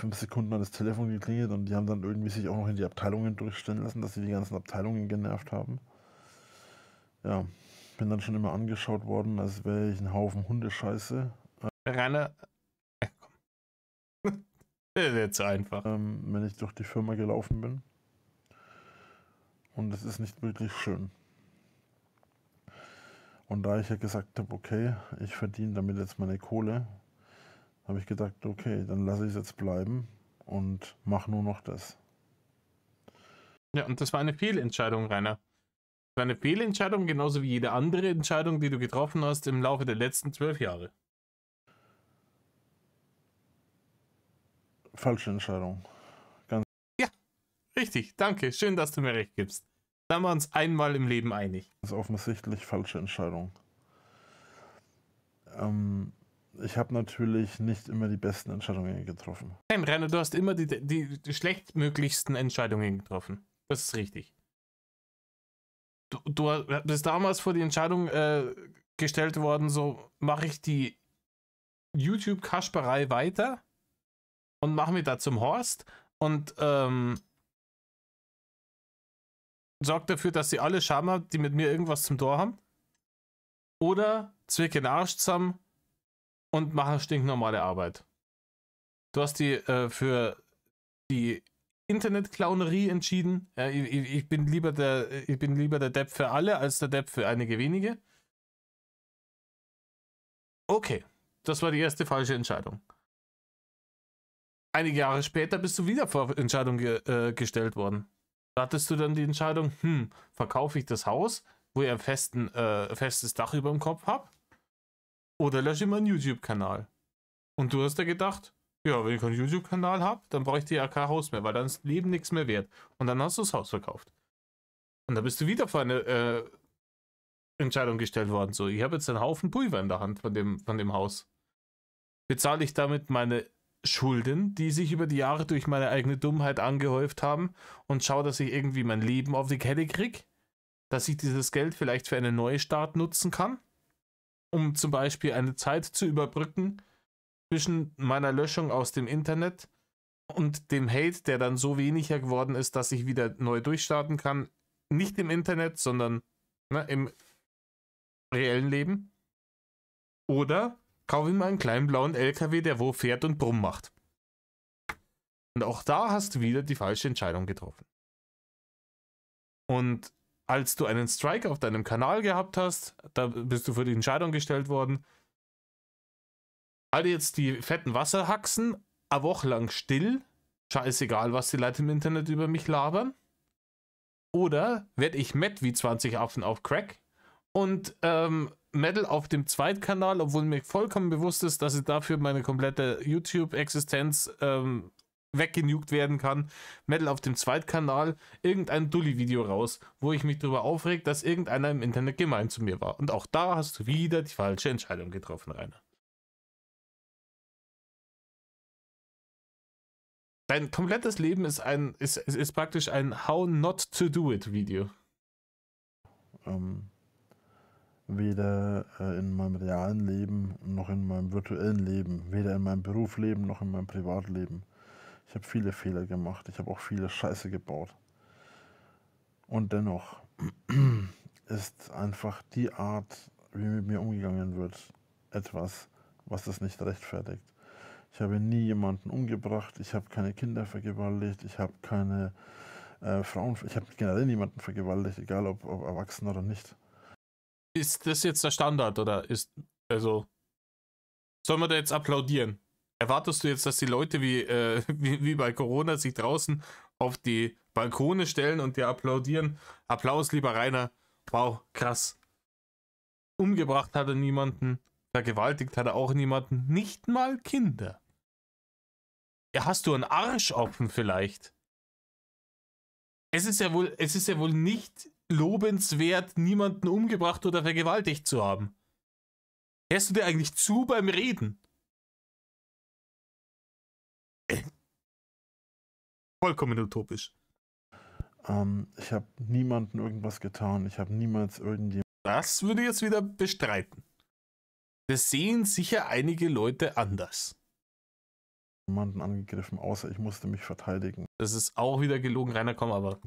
5 Sekunden hat das Telefon geklingelt und die haben dann irgendwie sich auch noch in die Abteilungen durchstellen lassen, dass sie die ganzen Abteilungen genervt haben. Ja, bin dann schon immer angeschaut worden, als wäre ich ein Haufen Hundescheiße. Rainer, komm. Das ist jetzt so einfach. Wenn ich durch die Firma gelaufen bin. Und es ist nicht wirklich schön. Und da ich ja gesagt habe, okay, ich verdiene damit jetzt meine Kohle, habe ich gedacht, okay, dann lasse ich es jetzt bleiben und mache nur noch das. Ja, und das war eine Fehlentscheidung, Rainer. Das war eine Fehlentscheidung, genauso wie jede andere Entscheidung, die du getroffen hast im Laufe der letzten 12 Jahre. Falsche Entscheidung. Ja, richtig, danke. Schön, dass du mir recht gibst. Da sind wir uns einmal im Leben einig. Das ist offensichtlich falsche Entscheidung. Ich habe natürlich nicht immer die besten Entscheidungen getroffen. Nein, Rainer, du hast immer die schlechtmöglichsten Entscheidungen getroffen. Das ist richtig. Du bist damals vor die Entscheidung gestellt worden, so mache ich die YouTube-Kasperei weiter und mache mich da zum Horst und sorge dafür, dass sie alle Scham haben, die mit mir irgendwas zum Tor haben. Oder zwicke den Arsch zusammen und mache stinknormale Arbeit. Du hast die für die Internetclownerie entschieden. Ja, ich bin lieber der Depp für alle als der Depp für einige wenige. Okay, das war die erste falsche Entscheidung. Einige Jahre später bist du wieder vor Entscheidung gestellt worden. Da hattest du dann die Entscheidung, verkaufe ich das Haus, wo ich ein festes Dach über dem Kopf habe, oder lösche ich meinen YouTube-Kanal? Und du hast dir gedacht, ja, wenn ich keinen YouTube-Kanal habe, dann bräuchte ich ja kein Haus mehr, weil dann ist das Leben nichts mehr wert. Und dann hast du das Haus verkauft. Und da bist du wieder vor eine Entscheidung gestellt worden. So, ich habe jetzt einen Haufen Pulver in der Hand von dem Haus. Bezahle ich damit meine Schulden, die sich über die Jahre durch meine eigene Dummheit angehäuft haben, und schaue, dass ich irgendwie mein Leben auf die Kette kriege, dass ich dieses Geld vielleicht für einen Neustart nutzen kann, um zum Beispiel eine Zeit zu überbrücken zwischen meiner Löschung aus dem Internet und dem Hate, der dann so weniger geworden ist, dass ich wieder neu durchstarten kann. Nicht im Internet, sondern im reellen Leben. Oder kaufe ich mir einen kleinen blauen LKW, der wo fährt und Brumm macht. Und auch da hast du wieder die falsche Entscheidung getroffen. Und als du einen Strike auf deinem Kanal gehabt hast, da bist du vor die Entscheidung gestellt worden, halte jetzt die fetten Wasserhaxen eine Woche lang still, scheißegal, was die Leute im Internet über mich labern, oder werde ich Matt wie 20 Affen auf Crack und Metal auf dem Zweitkanal, obwohl mir vollkommen bewusst ist, dass ich dafür meine komplette YouTube-Existenz weggenugt werden kann. Metal auf dem Zweitkanal, irgendein Dulli-Video raus, wo ich mich darüber aufreg, dass irgendeiner im Internet gemein zu mir war. Und auch da hast du wieder die falsche Entscheidung getroffen, Rainer. Dein komplettes Leben ist praktisch ein How Not to Do It Video. weder in meinem realen Leben noch in meinem virtuellen Leben, weder in meinem Berufsleben noch in meinem Privatleben. Ich habe viele Fehler gemacht, ich habe auch viele Scheiße gebaut. Und dennoch ist einfach die Art, wie mit mir umgegangen wird, etwas, was das nicht rechtfertigt. Ich habe nie jemanden umgebracht, ich habe keine Kinder vergewaltigt, ich habe keine Frauen, ich habe generell niemanden vergewaltigt, egal ob erwachsen oder nicht. Ist das jetzt der Standard oder ist, also, soll man da jetzt applaudieren? Erwartest du jetzt, dass die Leute wie bei Corona sich draußen auf die Balkone stellen und dir applaudieren? Applaus, lieber Rainer. Wow, krass. Umgebracht hat er niemanden, vergewaltigt hat er auch niemanden, nicht mal Kinder. Ja, hast du einen Arsch offen vielleicht? Es ist ja wohl nicht lobenswert, niemanden umgebracht oder vergewaltigt zu haben. Hörst du dir eigentlich zu beim Reden? Vollkommen utopisch. Ich habe niemandem irgendwas getan, ich habe niemals irgendjemanden. Das würde ich jetzt wieder bestreiten. Das sehen sicher einige Leute anders. Angegriffen, außer ich musste mich verteidigen. Das ist auch wieder gelogen, Rainer, komm aber.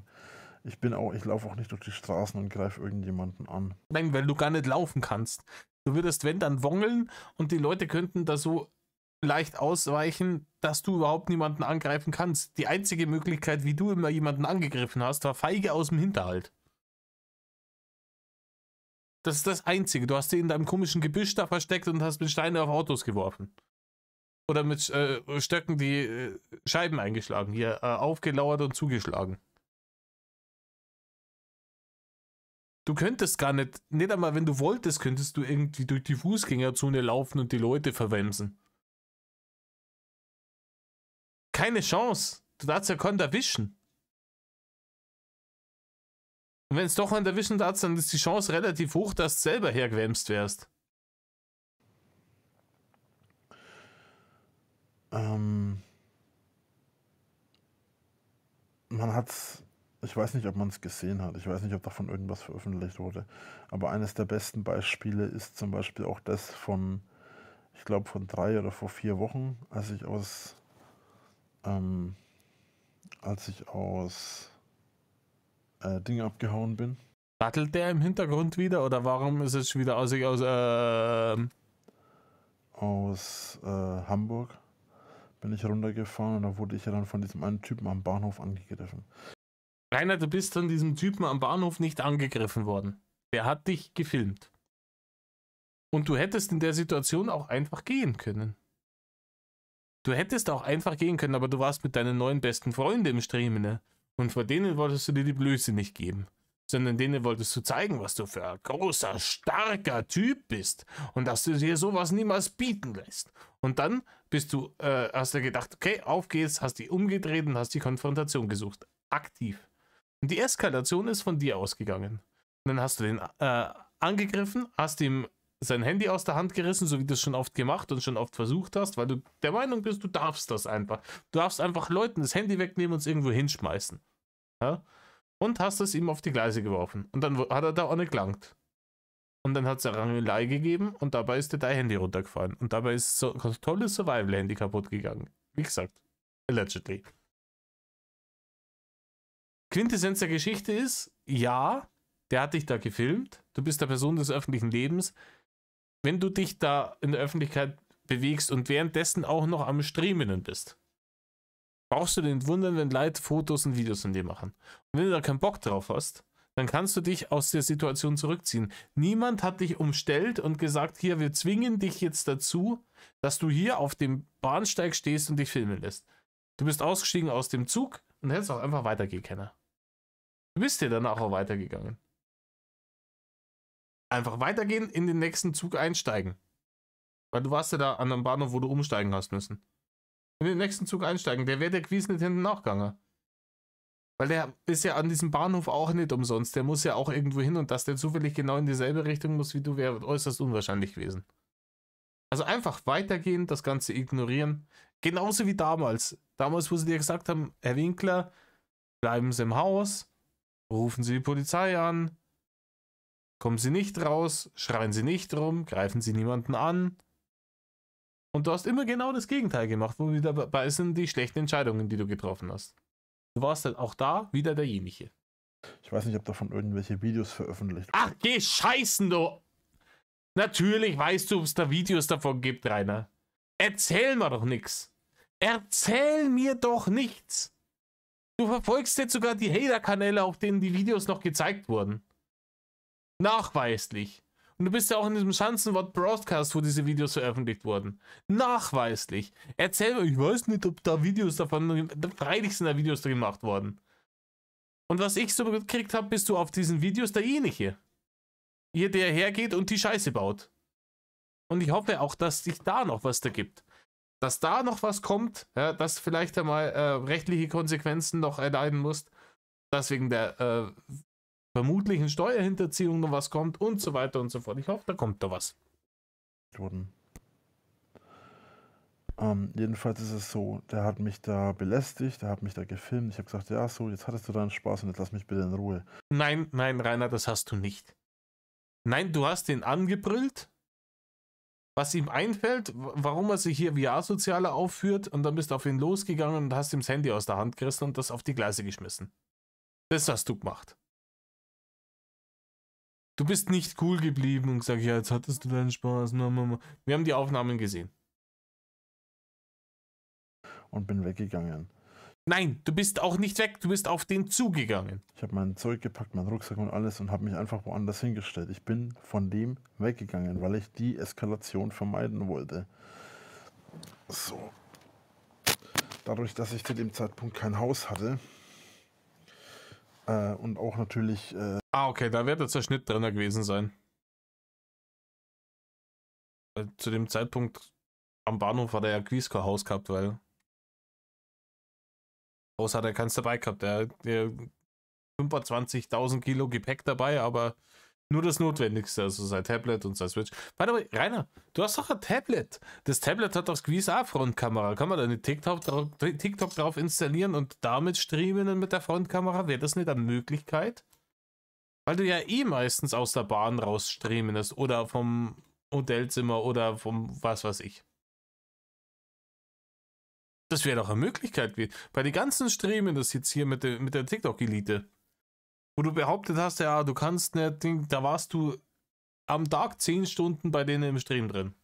Ich laufe auch nicht durch die Straßen und greife irgendjemanden an. Nein, weil du gar nicht laufen kannst. Du würdest, wenn, dann wongeln und die Leute könnten da so leicht ausweichen, dass du überhaupt niemanden angreifen kannst. Die einzige Möglichkeit, wie du immer jemanden angegriffen hast, war feige aus dem Hinterhalt. Das ist das Einzige. Du hast sie in deinem komischen Gebüsch da versteckt und hast mit Steinen auf Autos geworfen. Oder mit Stöcken die Scheiben eingeschlagen. Hier aufgelauert und zugeschlagen. Du könntest gar nicht einmal wenn du wolltest, könntest du irgendwie durch die Fußgängerzone laufen und die Leute verwemsen. Keine Chance. Du darfst ja keinen erwischen. Und wenn es doch einen erwischen darfst, dann ist die Chance relativ hoch, dass du selber hergewämst wärst. Man hat's, ich weiß nicht, ob man es gesehen hat, ich weiß nicht, ob davon irgendwas veröffentlicht wurde, aber eines der besten Beispiele ist zum Beispiel auch das ich glaube von 3 oder vor 4 Wochen, als ich aus Ding abgehauen bin. Rattelt der im Hintergrund wieder oder warum ist es wieder aus Hamburg bin ich runtergefahren und da wurde ich ja dann von diesem einen Typen am Bahnhof angegriffen. Rainer, du bist von diesem Typen am Bahnhof nicht angegriffen worden. Der hat dich gefilmt. Und du hättest in der Situation auch einfach gehen können. Du hättest auch einfach gehen können, aber du warst mit deinen neuen besten Freunden im Stream, und vor denen wolltest du dir die Blöße nicht geben, sondern denen wolltest du zeigen, was du für ein großer, starker Typ bist und dass du dir sowas niemals bieten lässt. Und dann hast du gedacht, okay, auf geht's, hast dich umgedreht und hast die Konfrontation gesucht. Aktiv. Und die Eskalation ist von dir ausgegangen. Und dann hast du den angegriffen, hast ihm sein Handy aus der Hand gerissen, so wie du es schon oft gemacht und schon oft versucht hast, weil du der Meinung bist, du darfst das einfach. Du darfst einfach Leuten das Handy wegnehmen und es irgendwo hinschmeißen. Ja? Und hast es ihm auf die Gleise geworfen. Und dann hat er da auch nicht gelangt. Und dann hat es eine Rangelei gegeben und dabei ist dir dein Handy runtergefallen. Und dabei ist so ein tolles Survival-Handy kaputt gegangen. Wie gesagt, allegedly. Quintessenz der Geschichte ist, ja, der hat dich da gefilmt. Du bist der Person des öffentlichen Lebens. Wenn du dich da in der Öffentlichkeit bewegst und währenddessen auch noch am Streamen bist, brauchst du dich nicht wundern, wenn Leute Fotos und Videos von dir machen. Und wenn du da keinen Bock drauf hast, dann kannst du dich aus der Situation zurückziehen. Niemand hat dich umstellt und gesagt, hier, wir zwingen dich jetzt dazu, dass du hier auf dem Bahnsteig stehst und dich filmen lässt. Du bist ausgestiegen aus dem Zug und hättest auch einfach weitergehen können. Du bist dir danach auch weitergegangen. Einfach weitergehen, in den nächsten Zug einsteigen. Weil du warst ja da an einem Bahnhof, wo du umsteigen hast müssen. In den nächsten Zug einsteigen, der wäre der Quiz nicht hinten nachgegangen. Weil der ist ja an diesem Bahnhof auch nicht umsonst. Der muss ja auch irgendwo hin und dass der zufällig genau in dieselbe Richtung muss wie du, wäre äußerst unwahrscheinlich gewesen. Also einfach weitergehen, das Ganze ignorieren. Genauso wie damals. Damals, wo sie dir gesagt haben, Herr Winkler, bleiben Sie im Haus, rufen Sie die Polizei an, kommen sie nicht raus, schreien sie nicht rum, greifen sie niemanden an. Und du hast immer genau das Gegenteil gemacht, wo wir dabei sind, die schlechten Entscheidungen, die du getroffen hast. Du warst dann auch da wieder derjenige. Ich weiß nicht, ob davon irgendwelche Videos veröffentlicht Ach, geh scheißen, du! Natürlich weißt du, ob es da Videos davon gibt, Rainer. Erzähl mir doch nichts. Erzähl mir doch nichts. Du verfolgst jetzt sogar die Hater-Kanäle, auf denen die Videos noch gezeigt wurden. Nachweislich. Und du bist ja auch in diesem Schanzenwort-Broadcast, wo diese Videos veröffentlicht wurden. Nachweislich. Erzähl mir, ich weiß nicht, ob da Videos davon, freilich sind da Videos da gemacht worden. Und was ich so gekriegt habe, bist du auf diesen Videos derjenige. Hier, der hergeht und die Scheiße baut. Und ich hoffe auch, dass sich da noch was da gibt. Dass da noch was kommt, ja, dass vielleicht einmal rechtliche Konsequenzen noch erleiden musst, dass wegen der vermutlichen Steuerhinterziehung noch was kommt und so weiter und so fort. Ich hoffe, da kommt da was. Jedenfalls ist es so, der hat mich da belästigt, der hat mich da gefilmt. Ich habe gesagt, ja, so, jetzt hattest du deinen Spaß und jetzt lass mich bitte in Ruhe. Nein, nein, Rainer, das hast du nicht. Nein, du hast ihn angebrüllt, was ihm einfällt, warum er sich hier wie Asozialer aufführt, und dann bist du auf ihn losgegangen und hast ihm das Handy aus der Hand gerissen und das auf die Gleise geschmissen. Das hast du gemacht. Du bist nicht cool geblieben und gesagt, ja, jetzt hattest du deinen Spaß. Wir haben die Aufnahmen gesehen. Und bin weggegangen. Nein, du bist auch nicht weg, du bist auf den zugegangen. Ich habe mein Zeug gepackt, meinen Rucksack und alles und habe mich einfach woanders hingestellt. Ich bin von dem weggegangen, weil ich die Eskalation vermeiden wollte. So. Dadurch, dass ich zu dem Zeitpunkt kein Haus hatte und auch natürlich... okay, da wird jetzt der Schnitt drin gewesen sein. Zu dem Zeitpunkt am Bahnhof hat er ja gewiss kein Haus gehabt, weil Haus hat er keins dabei gehabt. Er hat 25.000 Kilo Gepäck dabei, aber nur das Notwendigste, also sein Tablet und sein Switch. By the way, Rainer, du hast doch ein Tablet. Das Tablet hat doch gewiss auch Frontkamera. Kann man da eine TikTok drauf installieren und damit streamen mit der Frontkamera? Wäre das nicht eine Möglichkeit? Weil du ja eh meistens aus der Bahn raus streamen oder vom Hotelzimmer oder vom was weiß ich. Das wäre doch eine Möglichkeit. Bei den ganzen Streamen, das jetzt hier mit der TikTok-Elite, wo du behauptet hast, ja, du kannst nicht, da warst du am Tag 10 Stunden bei denen im Stream drin.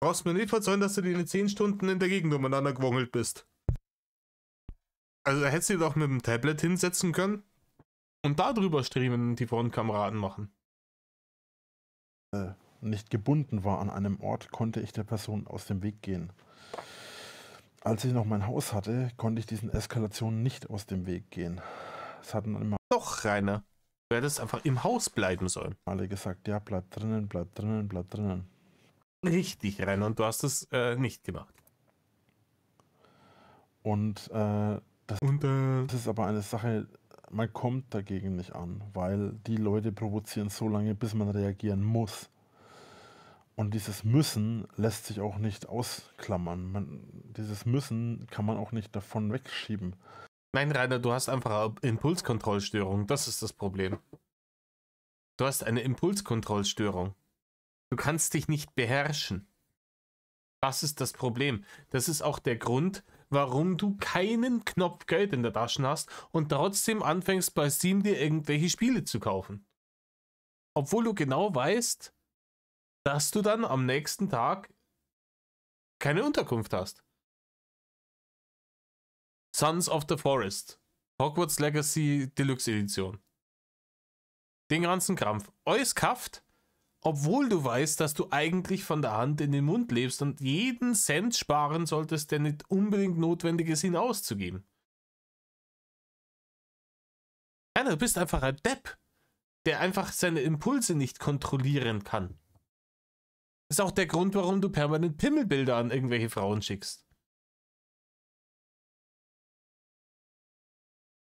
Brauchst mir nicht verzeihen, dass du die 10 Stunden in der Gegend umeinander gewongelt bist. Also da hättest du doch mit dem Tablet hinsetzen können und da drüber streamen und die Frontkamera anmachen. Nicht gebunden war an einem Ort, konnte ich der Person aus dem Weg gehen. Als ich noch mein Haus hatte, konnte ich diesen Eskalationen nicht aus dem Weg gehen. Es hatten dann immer Doch, Rainer. Du hättest einfach im Haus bleiben sollen. alle gesagt, ja, bleib drinnen, bleib drinnen, bleib drinnen. Richtig, Rainer, und du hast es nicht gemacht. Und das ist aber eine Sache, man kommt dagegen nicht an, weil die Leute provozieren so lange, bis man reagieren muss. Und dieses Müssen lässt sich auch nicht ausklammern. Dieses Müssen kann man auch nicht davon wegschieben. Nein, Rainer, du hast einfach eine Impulskontrollstörung. Das ist das Problem. Du hast eine Impulskontrollstörung. Du kannst dich nicht beherrschen. Das ist das Problem. Das ist auch der Grund, warum du keinen Knopf Geld in der Tasche hast und trotzdem anfängst bei Steam dir irgendwelche Spiele zu kaufen. Obwohl du genau weißt, dass du dann am nächsten Tag keine Unterkunft hast. Sons of the Forest, Hogwarts Legacy Deluxe Edition. Den ganzen Krampf. Alles kauft, obwohl du weißt, dass du eigentlich von der Hand in den Mund lebst und jeden Cent sparen solltest, der nicht unbedingt notwendig ist, ihn auszugeben. Ja, du bist einfach ein Depp, der einfach seine Impulse nicht kontrollieren kann. Ist auch der Grund, warum du permanent Pimmelbilder an irgendwelche Frauen schickst.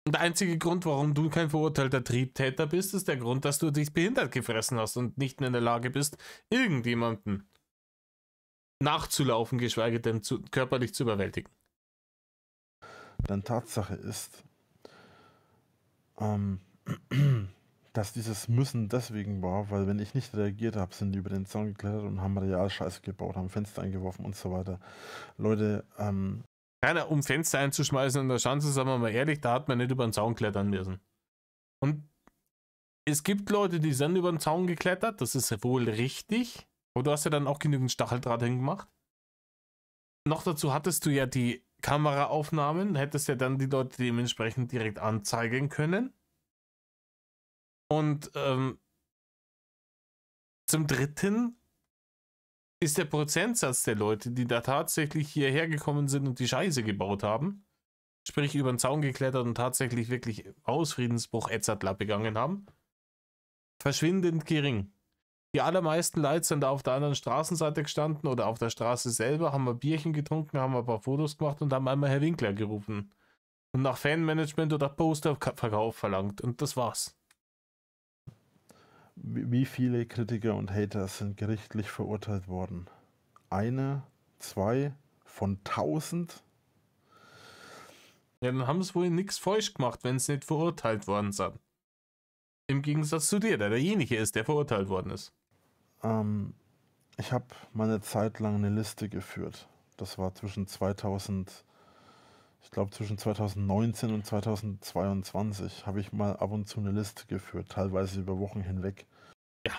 Und der einzige Grund, warum du kein verurteilter Triebtäter bist, ist der Grund, dass du dich behindert gefressen hast und nicht mehr in der Lage bist, irgendjemanden nachzulaufen, geschweige denn körperlich zu überwältigen. Denn Tatsache ist, dass dieses Müssen deswegen war, weil wenn ich nicht reagiert habe, sind die über den Zaun geklettert und haben Realscheiße gebaut, haben Fenster eingeworfen und so weiter. Leute, Keiner, um Fenster einzuschmeißen in der Schanze, sagen wir mal ehrlich, da hat man nicht über den Zaun klettern müssen. Und es gibt Leute, die sind über den Zaun geklettert, das ist wohl richtig. Aber du hast ja dann auch genügend Stacheldraht hingemacht. Noch dazu hattest du ja die Kameraaufnahmen, hättest ja dann die Leute dementsprechend direkt anzeigen können. Und zum Dritten ist der Prozentsatz der Leute, die da tatsächlich hierher gekommen sind und die Scheiße gebaut haben, sprich über den Zaun geklettert und tatsächlich wirklich Hausfriedensbruch etc. begangen haben, verschwindend gering. Die allermeisten Leute sind da auf der anderen Straßenseite gestanden oder auf der Straße selber, haben ein Bierchen getrunken, haben ein paar Fotos gemacht und haben einmal Herr Winkler gerufen. Und nach Fanmanagement oder Posterverkauf verlangt. Und das war's. wie viele Kritiker und Hater sind gerichtlich verurteilt worden? Eine, zwei von 1000? Ja, dann haben sie wohl nichts falsch gemacht, wenn sie nicht verurteilt worden sind. Im Gegensatz zu dir, der derjenige ist, der verurteilt worden ist. Ich habe mal eine Zeit lang eine Liste geführt. Das war zwischen 2019 und 2022 habe ich mal ab und zu eine Liste geführt, teilweise über Wochen hinweg. Ja,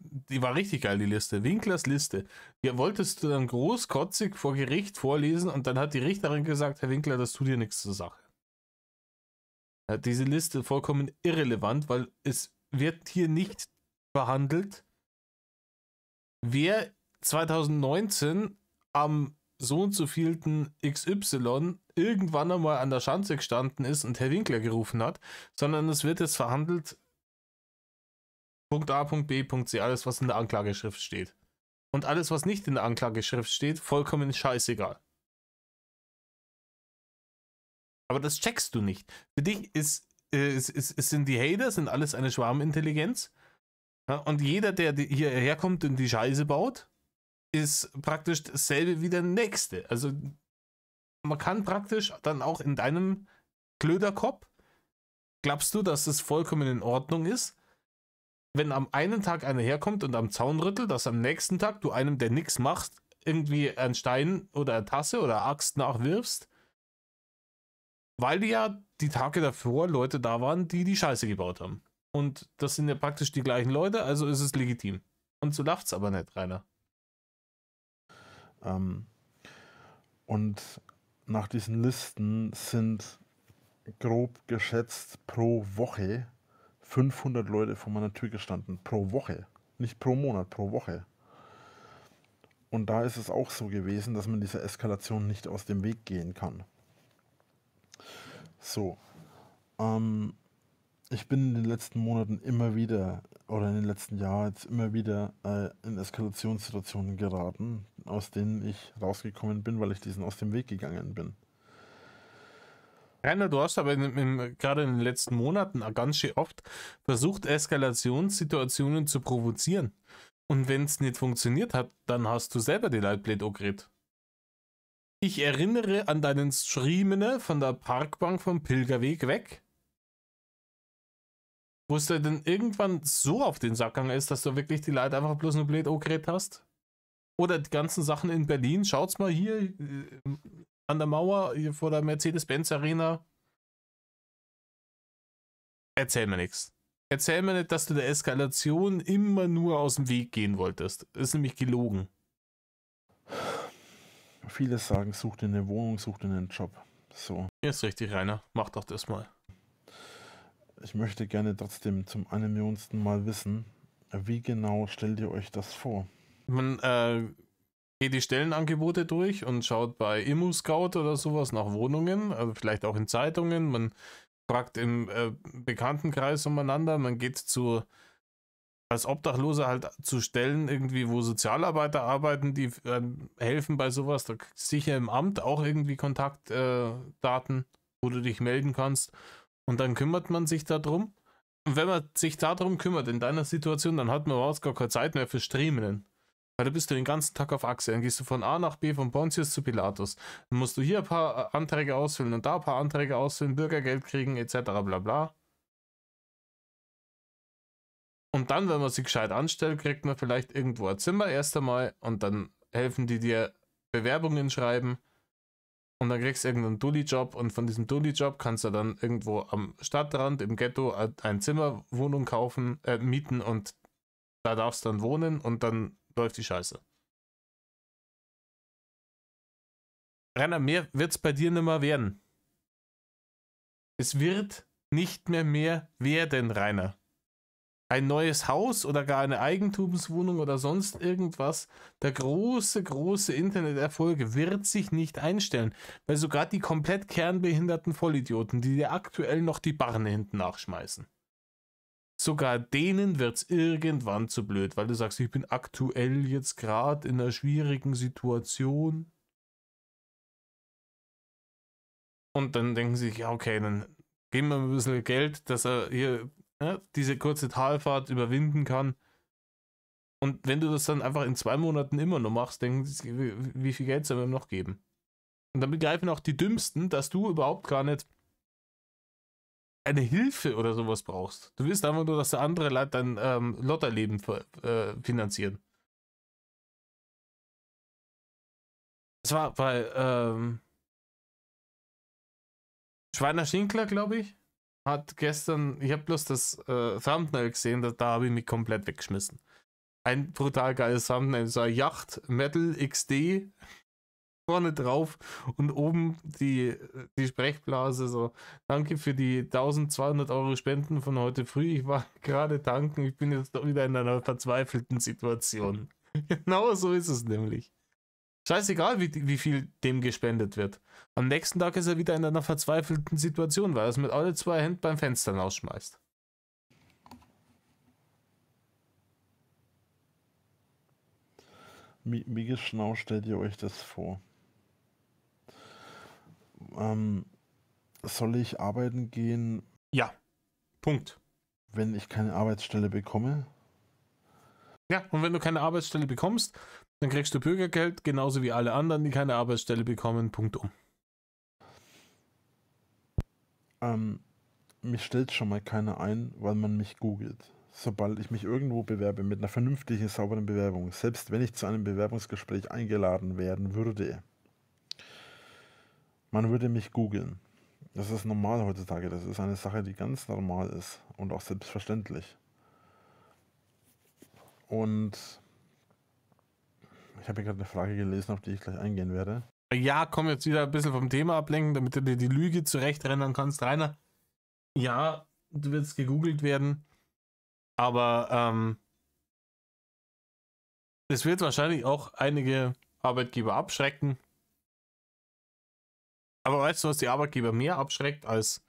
die war richtig geil, die Liste. Winklers Liste. Die wolltest du dann großkotzig vor Gericht vorlesen und dann hat die Richterin gesagt, Herr Winkler, das tut dir nichts zur Sache. Ja, diese Liste vollkommen irrelevant, weil es wird hier nicht behandelt, wer 2019 am so und so vielten XY irgendwann einmal an der Schanze gestanden ist und Herr Winkler gerufen hat, sondern es wird jetzt verhandelt Punkt A, Punkt B, Punkt C, alles was in der Anklageschrift steht. Und alles was nicht in der Anklageschrift steht, vollkommen scheißegal. Aber das checkst du nicht. Für dich sind die Hater, sind alles eine Schwarmintelligenz. Ja, und jeder, der hierher kommt und die Scheiße baut, ist praktisch dasselbe wie der Nächste. Also man kann praktisch dann auch in deinem Klöderkopf, glaubst du, dass es vollkommen in Ordnung ist, wenn am einen Tag einer herkommt und am Zaun rüttelt, dass am nächsten Tag du einem, der nichts macht, irgendwie einen Stein oder eine Tasse oder eine Axt nachwirfst, weil ja die Tage davor Leute da waren, die die Scheiße gebaut haben. Und das sind ja praktisch die gleichen Leute, also ist es legitim. Und so läuft's aber nicht, Rainer. Und nach diesen Listen sind grob geschätzt pro Woche 500 Leute vor meiner Tür gestanden. Pro Woche. Nicht pro Monat, pro Woche. Und da ist es auch so gewesen, dass man dieser Eskalation nicht aus dem Weg gehen kann. So. Ich bin in den letzten Monaten immer wieder, oder in den letzten Jahren jetzt immer wieder in Eskalationssituationen geraten, aus denen ich rausgekommen bin, weil ich diesen aus dem Weg gegangen bin. Rainer, du hast aber gerade in den letzten Monaten ganz schön oft versucht, Eskalationssituationen zu provozieren. Und wenn es nicht funktioniert hat, dann hast du selber die Leute blöd angeredet. Ich erinnere an deinen Streamen von der Parkbank vom Pilgerweg weg, wo es dir dann irgendwann so auf den Sack gegangen ist, dass du wirklich die Leute einfach bloß nur blöd angeredet hast. Oder die ganzen Sachen in Berlin, schaut's mal hier an der Mauer hier vor der Mercedes-Benz Arena. Erzähl mir nichts. Erzähl mir nicht, dass du der Eskalation immer nur aus dem Weg gehen wolltest. Das ist nämlich gelogen. Viele sagen, such dir eine Wohnung, such dir einen Job. So. Ja, ist richtig, Rainer. Mach doch das mal. Ich möchte gerne trotzdem zum 1.000.000. Mal wissen, wie genau stellt ihr euch das vor? Man geht die Stellenangebote durch und schaut bei ImmoScout oder sowas nach Wohnungen, also vielleicht auch in Zeitungen. Man fragt im Bekanntenkreis umeinander, man geht als Obdachloser halt zu Stellen irgendwie, wo Sozialarbeiter arbeiten, die helfen bei sowas. Da sicher im Amt auch irgendwie Kontaktdaten, wo du dich melden kannst. Und dann kümmert man sich darum. Und wenn man sich darum kümmert in deiner Situation, dann hat man überhaupt gar keine Zeit mehr für Streamen. Weil da bist du den ganzen Tag auf Achse. Dann gehst du von A nach B, von Pontius zu Pilatus. Dann musst du hier ein paar Anträge ausfüllen und da ein paar Anträge ausfüllen, Bürgergeld kriegen etc. bla bla. Und dann, wenn man sich gescheit anstellt, kriegt man vielleicht irgendwo ein Zimmer erst einmal und dann helfen die dir Bewerbungen schreiben und dann kriegst du irgendeinen Dulli-Job und von diesem Dulli-Job kannst du dann irgendwo am Stadtrand im Ghetto ein Zimmerwohnung kaufen, mieten und da darfst du dann wohnen und dann läuft die Scheiße. Rainer, mehr wird es bei dir nicht mehr werden. Es wird nicht mehr werden, Rainer. Ein neues Haus oder gar eine Eigentumswohnung oder sonst irgendwas, der große Interneterfolg wird sich nicht einstellen, weil sogar die komplett kernbehinderten Vollidioten, die dir aktuell noch die Barne hinten nachschmeißen, sogar denen wird es irgendwann zu blöd, weil du sagst, ich bin aktuell jetzt gerade in einer schwierigen Situation. Und dann denken sie sich, ja okay, dann geben wir ein bisschen Geld, dass er hier diese kurze Talfahrt überwinden kann. Und wenn du das dann einfach in 2 Monaten immer noch machst, denken sie, wie viel Geld soll man ihm noch geben? Und dann begreifen auch die Dümmsten, dass du überhaupt gar nicht eine Hilfe oder sowas brauchst. Du willst einfach nur, dass der andere Leute dein Lotterleben finanzieren. Das war bei Schweiner Schinkler, glaube ich, hat gestern, ich habe bloß das Thumbnail gesehen, da habe ich mich komplett weggeschmissen. Ein brutal geiles Thumbnail, so eine Yacht Metal XD vorne drauf und oben die Sprechblase so, danke für die 1200 Euro Spenden von heute früh, ich war gerade tanken, ich bin jetzt doch wieder in einer verzweifelten Situation. Genau so ist es nämlich. Scheißegal, wie viel dem gespendet wird. Am nächsten Tag ist er wieder in einer verzweifelten Situation, weil er es mit alle 2 Händen beim Fenster rausschmeißt. Wie genau stellt ihr euch das vor? Soll ich arbeiten gehen, Ja, Punkt. wenn ich keine Arbeitsstelle bekomme? Ja, und wenn du keine Arbeitsstelle bekommst, dann kriegst du Bürgergeld, genauso wie alle anderen, die keine Arbeitsstelle bekommen. Punktum. Mich stellt schon mal keiner ein, weil man mich googelt. Sobald ich mich irgendwo bewerbe mit einer vernünftigen, sauberen Bewerbung, selbst wenn ich zu einem Bewerbungsgespräch eingeladen werden würde, man würde mich googeln. Das ist normal heutzutage. Das ist eine Sache, die ganz normal ist und auch selbstverständlich. Und ich habe hier gerade eine Frage gelesen, auf die ich gleich eingehen werde. Ja, komm jetzt wieder ein bisschen vom Thema ablenken, damit du dir die Lüge zurechtrennen kannst, Rainer. Ja, du wirst gegoogelt werden, aber es wird wahrscheinlich auch einige Arbeitgeber abschrecken. Aber weißt du, was die Arbeitgeber mehr abschreckt, als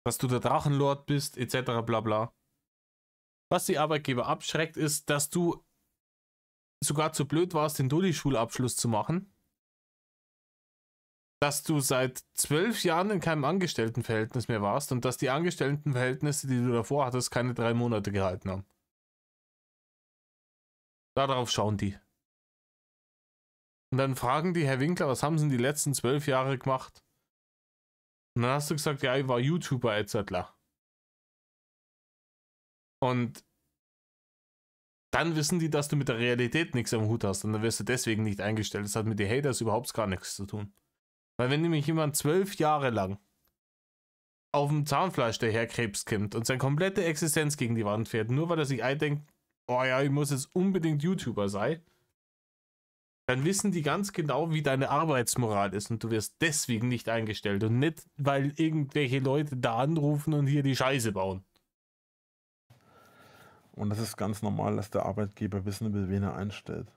dass du der Drachenlord bist, etc. bla bla. Was die Arbeitgeber abschreckt, ist, dass du sogar zu blöd warst, den Dulli-Schulabschluss zu machen. Dass du seit 12 Jahren in keinem Angestelltenverhältnis mehr warst und dass die Angestelltenverhältnisse, die du davor hattest, keine 3 Monate gehalten haben. Darauf schauen die. Und dann fragen die, Herr Winkler, was haben Sie in die letzten 12 Jahre gemacht? Und dann hast du gesagt, ja, ich war YouTuber etc. Und dann wissen die, dass du mit der Realität nichts am Hut hast und dann wirst du deswegen nicht eingestellt. Das hat mit den Haters überhaupt gar nichts zu tun. Weil wenn nämlich jemand 12 Jahre lang auf dem Zahnfleisch daherkrebst kommt und seine komplette Existenz gegen die Wand fährt, nur weil er sich eindenkt, oh ja, ich muss jetzt unbedingt YouTuber sein, dann wissen die ganz genau, wie deine Arbeitsmoral ist und du wirst deswegen nicht eingestellt und nicht, weil irgendwelche Leute da anrufen und hier die Scheiße bauen. Und das ist ganz normal, dass der Arbeitgeber wissen will, wen er einstellt.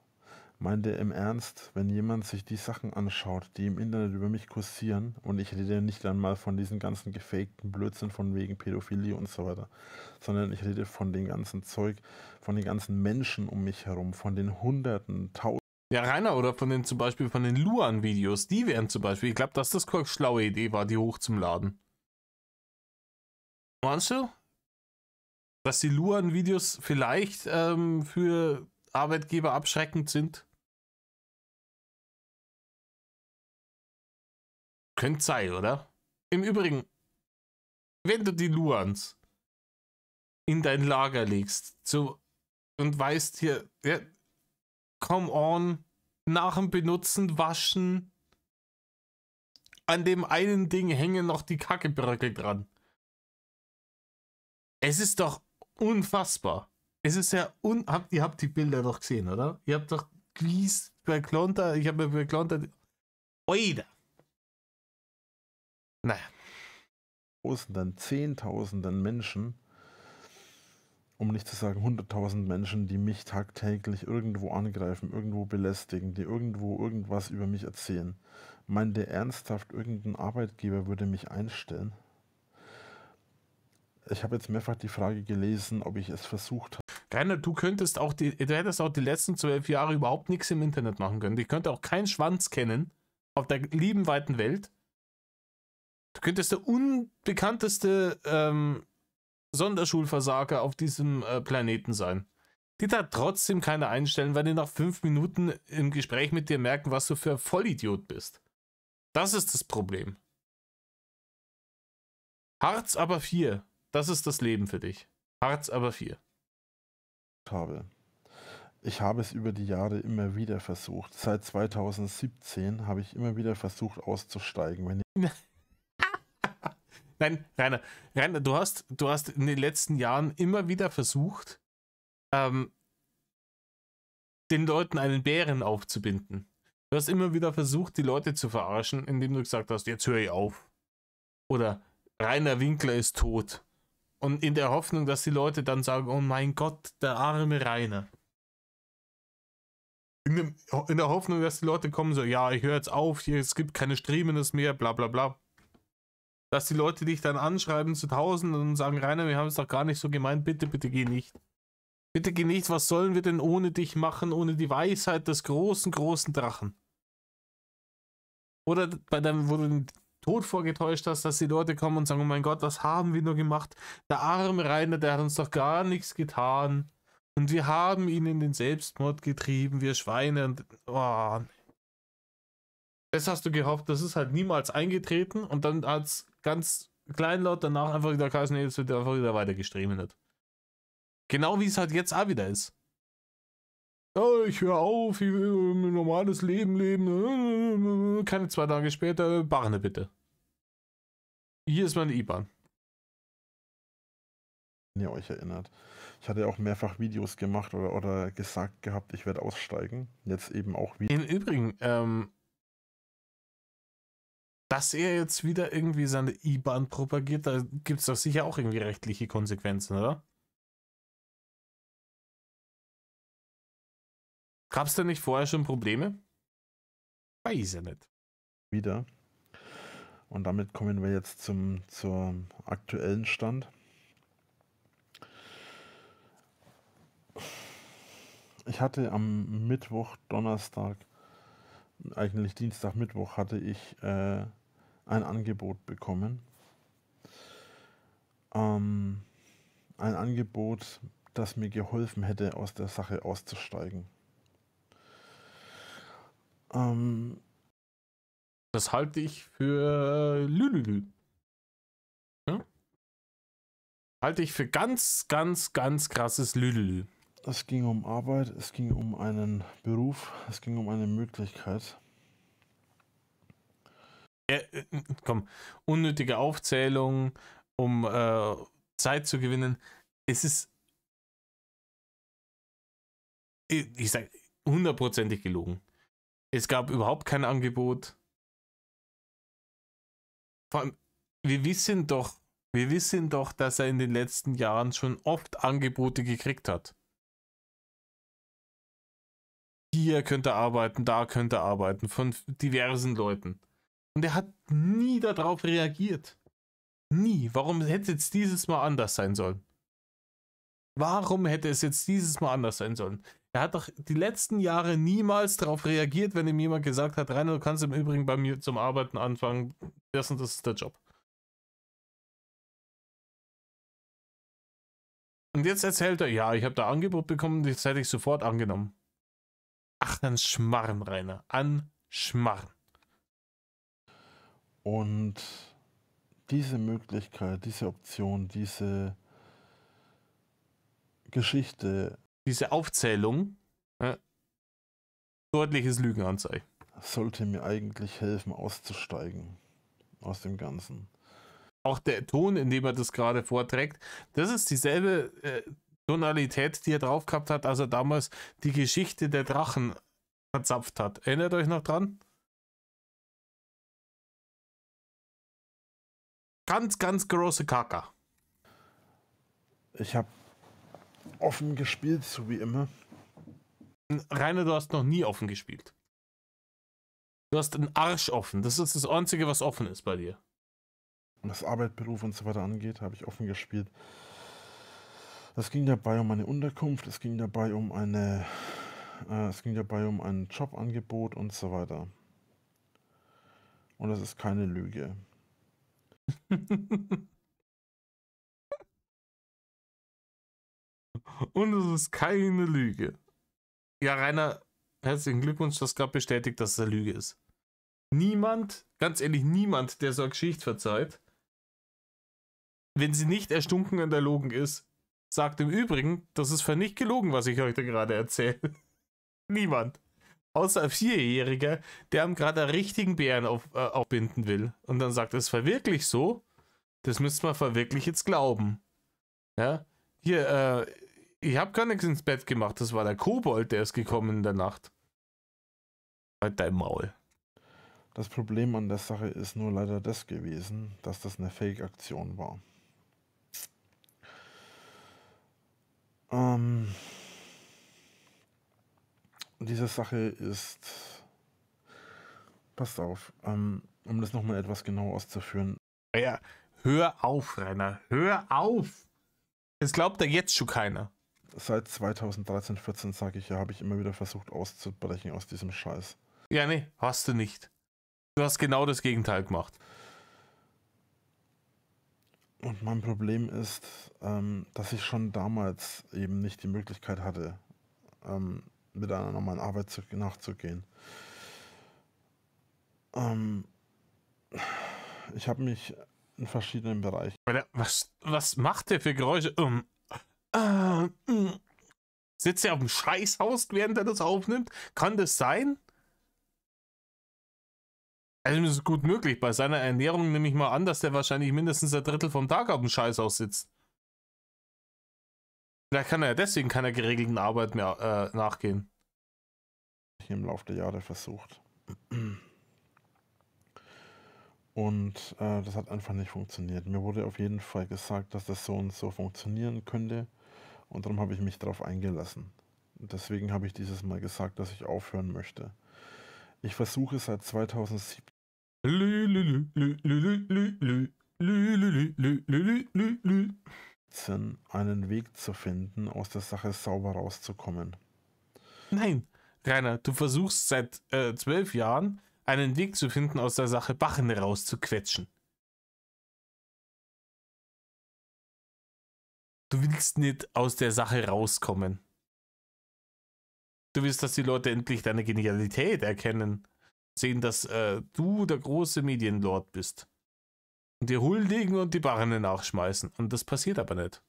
Meint er im Ernst, wenn jemand sich die Sachen anschaut, die im Internet über mich kursieren, und ich rede nicht einmal von diesen ganzen gefakten Blödsinn von wegen Pädophilie und so weiter, sondern ich rede von dem ganzen Zeug, von den ganzen Menschen um mich herum, von den Hunderten, Tausenden. Ja, Rainer, oder von den zum Beispiel von den Luan-Videos, die wären zum Beispiel, ich glaube, dass das keine schlaue Idee war, die hoch zum Laden. Meinst du? Dass die Luan-Videos vielleicht für Arbeitgeber abschreckend sind? Könnte sein, oder? Im Übrigen, wenn du die Luans in dein Lager legst und weißt hier, ja, come on, nach dem Benutzen, waschen, an dem einen Ding hängen noch die Kackebröckel dran. Es ist doch unfassbar. Es ist ja ihr habt die Bilder doch gesehen, oder? Ihr habt doch Glees bei Klonter, ich habe bei Klonter. Oida. Naja. Tausenden, Zehntausenden Menschen, um nicht zu sagen 100.000 Menschen, die mich tagtäglich irgendwo angreifen, irgendwo belästigen, die irgendwo irgendwas über mich erzählen. Meint der ernsthaft, irgendein Arbeitgeber würde mich einstellen? Ich habe jetzt mehrfach die Frage gelesen, ob ich es versucht habe. Rainer, du hättest auch die letzten 12 Jahre überhaupt nichts im Internet machen können. Ich könnte auch keinen Schwanz kennen auf der lieben weiten Welt. Du könntest der unbekannteste Sonderschulversager auf diesem Planeten sein. Die da trotzdem keiner einstellen, weil die nach 5 Minuten im Gespräch mit dir merken, was du für ein Vollidiot bist. Das ist das Problem. Hartz aber 4. Das ist das Leben für dich. Hartz aber 4. Ich habe es über die Jahre immer wieder versucht. Seit 2017 habe ich immer wieder versucht auszusteigen. Wenn Nein, Rainer, du hast in den letzten Jahren immer wieder versucht, den Leuten einen Bären aufzubinden. Du hast immer wieder versucht, die Leute zu verarschen, indem du gesagt hast, jetzt höre ich auf. Oder Rainer Winkler ist tot. Und in der Hoffnung, dass die Leute dann sagen, oh mein Gott, der arme Rainer. In der Hoffnung, dass die Leute kommen so, ja, ich höre jetzt auf, hier, es gibt keine Streamendes mehr, bla bla bla. Dass die Leute dich dann anschreiben zu Tausenden und sagen, Rainer, wir haben es doch gar nicht so gemeint, bitte, bitte geh nicht. Bitte geh nicht, was sollen wir denn ohne dich machen, ohne die Weisheit des großen, großen Drachen? Oder bei deinem, wo du den Tod vorgetäuscht hast, dass die Leute kommen und sagen, oh mein Gott, was haben wir nur gemacht? Der arme Rainer, der hat uns doch gar nichts getan. Und wir haben ihn in den Selbstmord getrieben, wir Schweine. Und, oh. Das hast du gehofft, das ist halt niemals eingetreten und dann als ganz kleinlaut danach einfach wieder geheißen, nee, jetzt wird einfach wieder weiter gestreamt. Genau wie es halt jetzt auch wieder ist. Oh, ich höre auf, ich will ein normales Leben leben. Keine 2 Tage später, Barne bitte. Hier ist meine IBAN. Wenn ihr euch erinnert. Ich hatte auch mehrfach Videos gemacht oder gesagt gehabt, ich werde aussteigen. Jetzt eben auch wieder. Im Übrigen, dass er jetzt wieder irgendwie seine IBAN propagiert, da gibt es doch sicher auch irgendwie rechtliche Konsequenzen, oder? Gab es da nicht vorher schon Probleme? Weiß ich nicht. Wieder. Und damit kommen wir jetzt zum aktuellen Stand. Ich hatte am Mittwoch, Donnerstag, eigentlich Dienstag, Mittwoch, hatte ich ein Angebot bekommen. Ein Angebot, das mir geholfen hätte, aus der Sache auszusteigen. Das halte ich für Lülülü. Ja? Halte ich für ganz, ganz, ganz krasses Lülülü. Es ging um Arbeit, es ging um einen Beruf, es ging um eine Möglichkeit. Komm, unnötige Aufzählung, um Zeit zu gewinnen. Es ist, ich sage, 100%ig gelogen. Es gab überhaupt kein Angebot. Vor allem, wir wissen doch, dass er in den letzten Jahren schon oft Angebote gekriegt hat. Hier könnte er arbeiten, da könnte er arbeiten, von diversen Leuten. Und er hat nie darauf reagiert. Nie. Warum hätte es dieses Mal anders sein sollen? Warum hätte es jetzt dieses Mal anders sein sollen? Er hat doch die letzten Jahre niemals darauf reagiert, wenn ihm jemand gesagt hat, Rainer, du kannst im Übrigen bei mir zum Arbeiten anfangen. Das und das ist der Job. Und jetzt erzählt er, ja, ich habe da Angebot bekommen, das hätte ich sofort angenommen. Ach, an Schmarrn, Rainer. An Schmarrn. Und diese Möglichkeit, diese Option, diese Geschichte Diese Aufzählung, deutliches Lügenanzeichen. sollte mir eigentlich helfen, auszusteigen aus dem Ganzen. Auch der Ton, in dem er das gerade vorträgt, das ist dieselbe Tonalität, die er drauf gehabt hat, als er damals die Geschichte der Drachen verzapft hat. Erinnert euch noch dran? Ganz, ganz große Kaka. Ich habe offen gespielt, so wie immer. Rainer, du hast noch nie offen gespielt. Du hast einen Arsch offen. Das ist das Einzige, was offen ist bei dir. Was Arbeit, Beruf und so weiter angeht, habe ich offen gespielt. Es ging dabei um eine Unterkunft, es ging dabei um ein Jobangebot und so weiter. Und das ist keine Lüge. Und es ist keine Lüge. Ja, Rainer, herzlichen Glückwunsch, das gerade bestätigt, dass es eine Lüge ist. Niemand, ganz ehrlich, niemand, der so eine Geschichte verzeiht, wenn sie nicht erstunken und erlogen ist, sagt im Übrigen, das ist für nicht gelogen, was ich euch da gerade erzähle. Niemand. Außer ein Vierjähriger, der ihm gerade einen richtigen Bären aufbinden will. Und dann sagt, es war wirklich so, das müsst man wirklich jetzt glauben. Ja, hier, ich habe gar nichts ins Bett gemacht, das war der Kobold, der ist gekommen in der Nacht. Halt dein Maul. Das Problem an der Sache ist nur leider das gewesen, dass das eine Fake-Aktion war. Diese Sache ist, passt auf, um das nochmal etwas genau auszuführen. Ja, hör auf, Rainer, hör auf! Es glaubt da jetzt schon keiner. Seit 2013, 14 sage ich ja, habe ich immer wieder versucht auszubrechen aus diesem Scheiß. Ja, nee, hast du nicht. Du hast genau das Gegenteil gemacht. Und mein Problem ist, dass ich schon damals eben nicht die Möglichkeit hatte, mit einer normalen Arbeit nachzugehen. Ich habe mich in verschiedenen Bereichen. Was macht der für Geräusche? Sitzt er auf dem Scheißhaus, während er das aufnimmt? Kann das sein? Also das ist gut möglich. Bei seiner Ernährung nehme ich mal an, dass der wahrscheinlich mindestens ein Drittel vom Tag auf dem Scheißhaus sitzt. Vielleicht kann er ja deswegen keiner geregelten Arbeit mehr nachgehen. Im Laufe der Jahre versucht. Und das hat einfach nicht funktioniert. Mir wurde auf jeden Fall gesagt, dass das so und so funktionieren könnte. Und darum habe ich mich darauf eingelassen. Und deswegen habe ich dieses Mal gesagt, dass ich aufhören möchte. Ich versuche seit 2017 einen Weg zu finden, aus der Sache sauber rauszukommen. Nein, Rainer, du versuchst seit 12 Jahren einen Weg zu finden, aus der Sache Bachen rauszuquetschen. Du willst nicht aus der Sache rauskommen. Du willst, dass die Leute endlich deine Genialität erkennen. Sehen, dass du der große Medienlord bist. Und dir huldigen und die Barren nachschmeißen. Und das passiert aber nicht.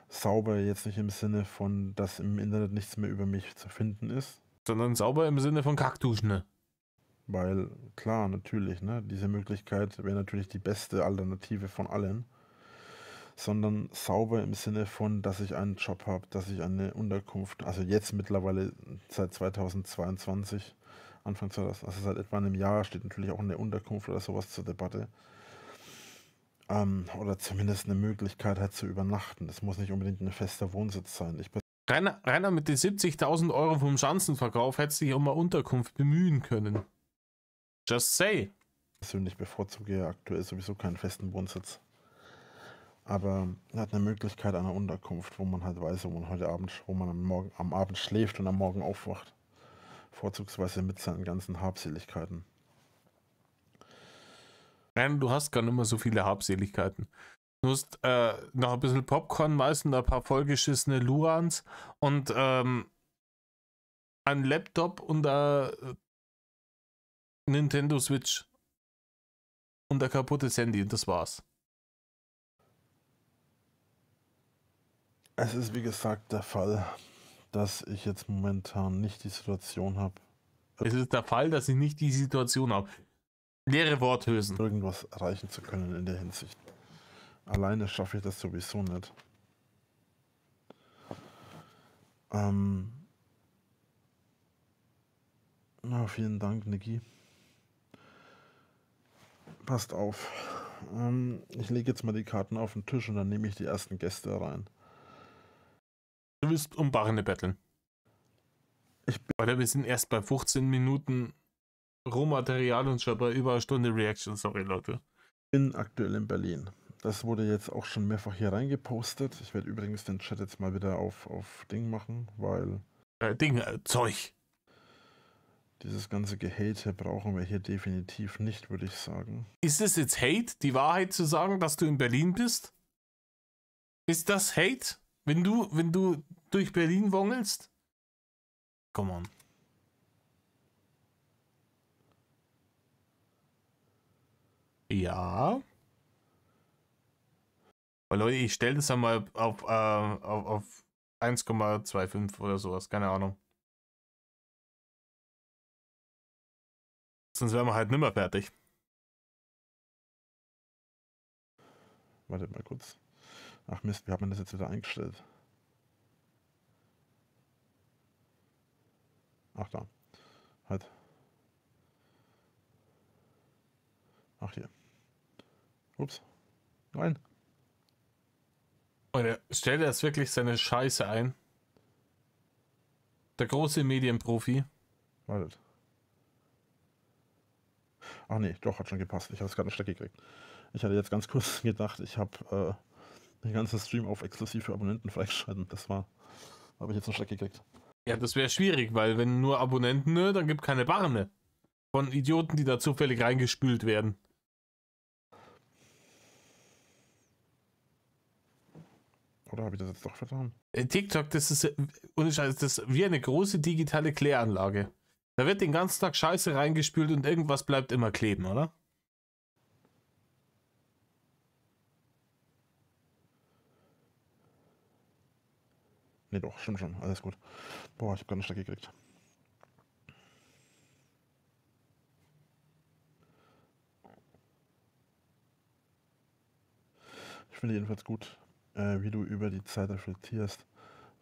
Sauber jetzt nicht im Sinne von, dass im Internet nichts mehr über mich zu finden ist. Sondern sauber im Sinne von Kackduschen. Ne? Weil, klar, natürlich, ne, diese Möglichkeit wäre natürlich die beste Alternative von allen. Sondern sauber im Sinne von, dass ich einen Job habe, dass ich eine Unterkunft, also jetzt mittlerweile seit 2022, Anfang 2000, also seit etwa einem Jahr steht natürlich auch eine Unterkunft oder sowas zur Debatte. Oder zumindest eine Möglichkeit halt zu übernachten. Das muss nicht unbedingt ein fester Wohnsitz sein. Rainer, mit den 70.000 Euro vom Schanzenverkauf hättest du dich um eine Unterkunft bemühen können. Just say. Persönlich bevorzuge ja aktuell sowieso keinen festen Wohnsitz. Aber er hat eine Möglichkeit einer Unterkunft, wo man halt weiß, wo man am Abend schläft und am Morgen aufwacht. Vorzugsweise mit seinen ganzen Habseligkeiten. Nein, du hast gar nicht mehr so viele Habseligkeiten. Du hast noch ein bisschen Popcorn, meistens ein paar vollgeschissene Luans und ein Laptop und ein Nintendo Switch und ein kaputtes Handy und das war's. Es ist wie gesagt der Fall, dass ich jetzt momentan nicht die Situation habe, Es ist der Fall, dass ich nicht die Situation habe. Leere Worthülsen. irgendwas erreichen zu können in der Hinsicht. Alleine schaffe ich das sowieso nicht. Na, vielen Dank, Niki. Passt auf. Ich lege jetzt mal die Karten auf den Tisch und dann nehme ich die ersten Gäste rein. Du willst um Barne betteln. Alter, wir sind erst bei 15 Minuten Rohmaterial und schon bei über eine Stunde Reaction. Sorry, Leute. Ich bin aktuell in Berlin. Das wurde jetzt auch schon mehrfach hier reingepostet. Ich werde übrigens den Chat jetzt mal wieder auf Ding machen, weil Zeug. dieses ganze Gehate brauchen wir hier definitiv nicht, würde ich sagen. Ist es jetzt Hate, die Wahrheit zu sagen, dass du in Berlin bist? Ist das Hate, wenn du durch Berlin wongelst? Come on. Ja. Aber Leute, ich stelle das einmal auf 1,25 oder sowas, keine Ahnung. Sonst wären wir halt nimmer fertig. Wartet mal kurz. Ach Mist, wie hat man das jetzt wieder eingestellt? Ach da. Halt. Ach hier. Ups. Nein. Leute, stellt er jetzt wirklich seine Scheiße ein? Der große Medienprofi. Wartet. Ach nee, doch, hat schon gepasst. Ich habe es gerade einen Steck gekriegt. Ich hatte jetzt ganz kurz gedacht, ich habe den ganzen Stream auf exklusiv für Abonnenten freigeschalten. Habe ich jetzt einen Steck gekriegt. Ja, das wäre schwierig, weil wenn nur Abonnenten, dann gibt keine Barne. Von Idioten, die da zufällig reingespült werden. Oder habe ich das jetzt doch vertan? TikTok, das ist ohne Scheiß, das ist wie eine große digitale Kläranlage. Da wird den ganzen Tag Scheiße reingespült und irgendwas bleibt immer kleben, oder? Nee, doch, stimmt schon. Alles gut. Boah, ich habe gerade einen Steck gekriegt. Ich finde jedenfalls gut, wie du über die Zeit reflektierst.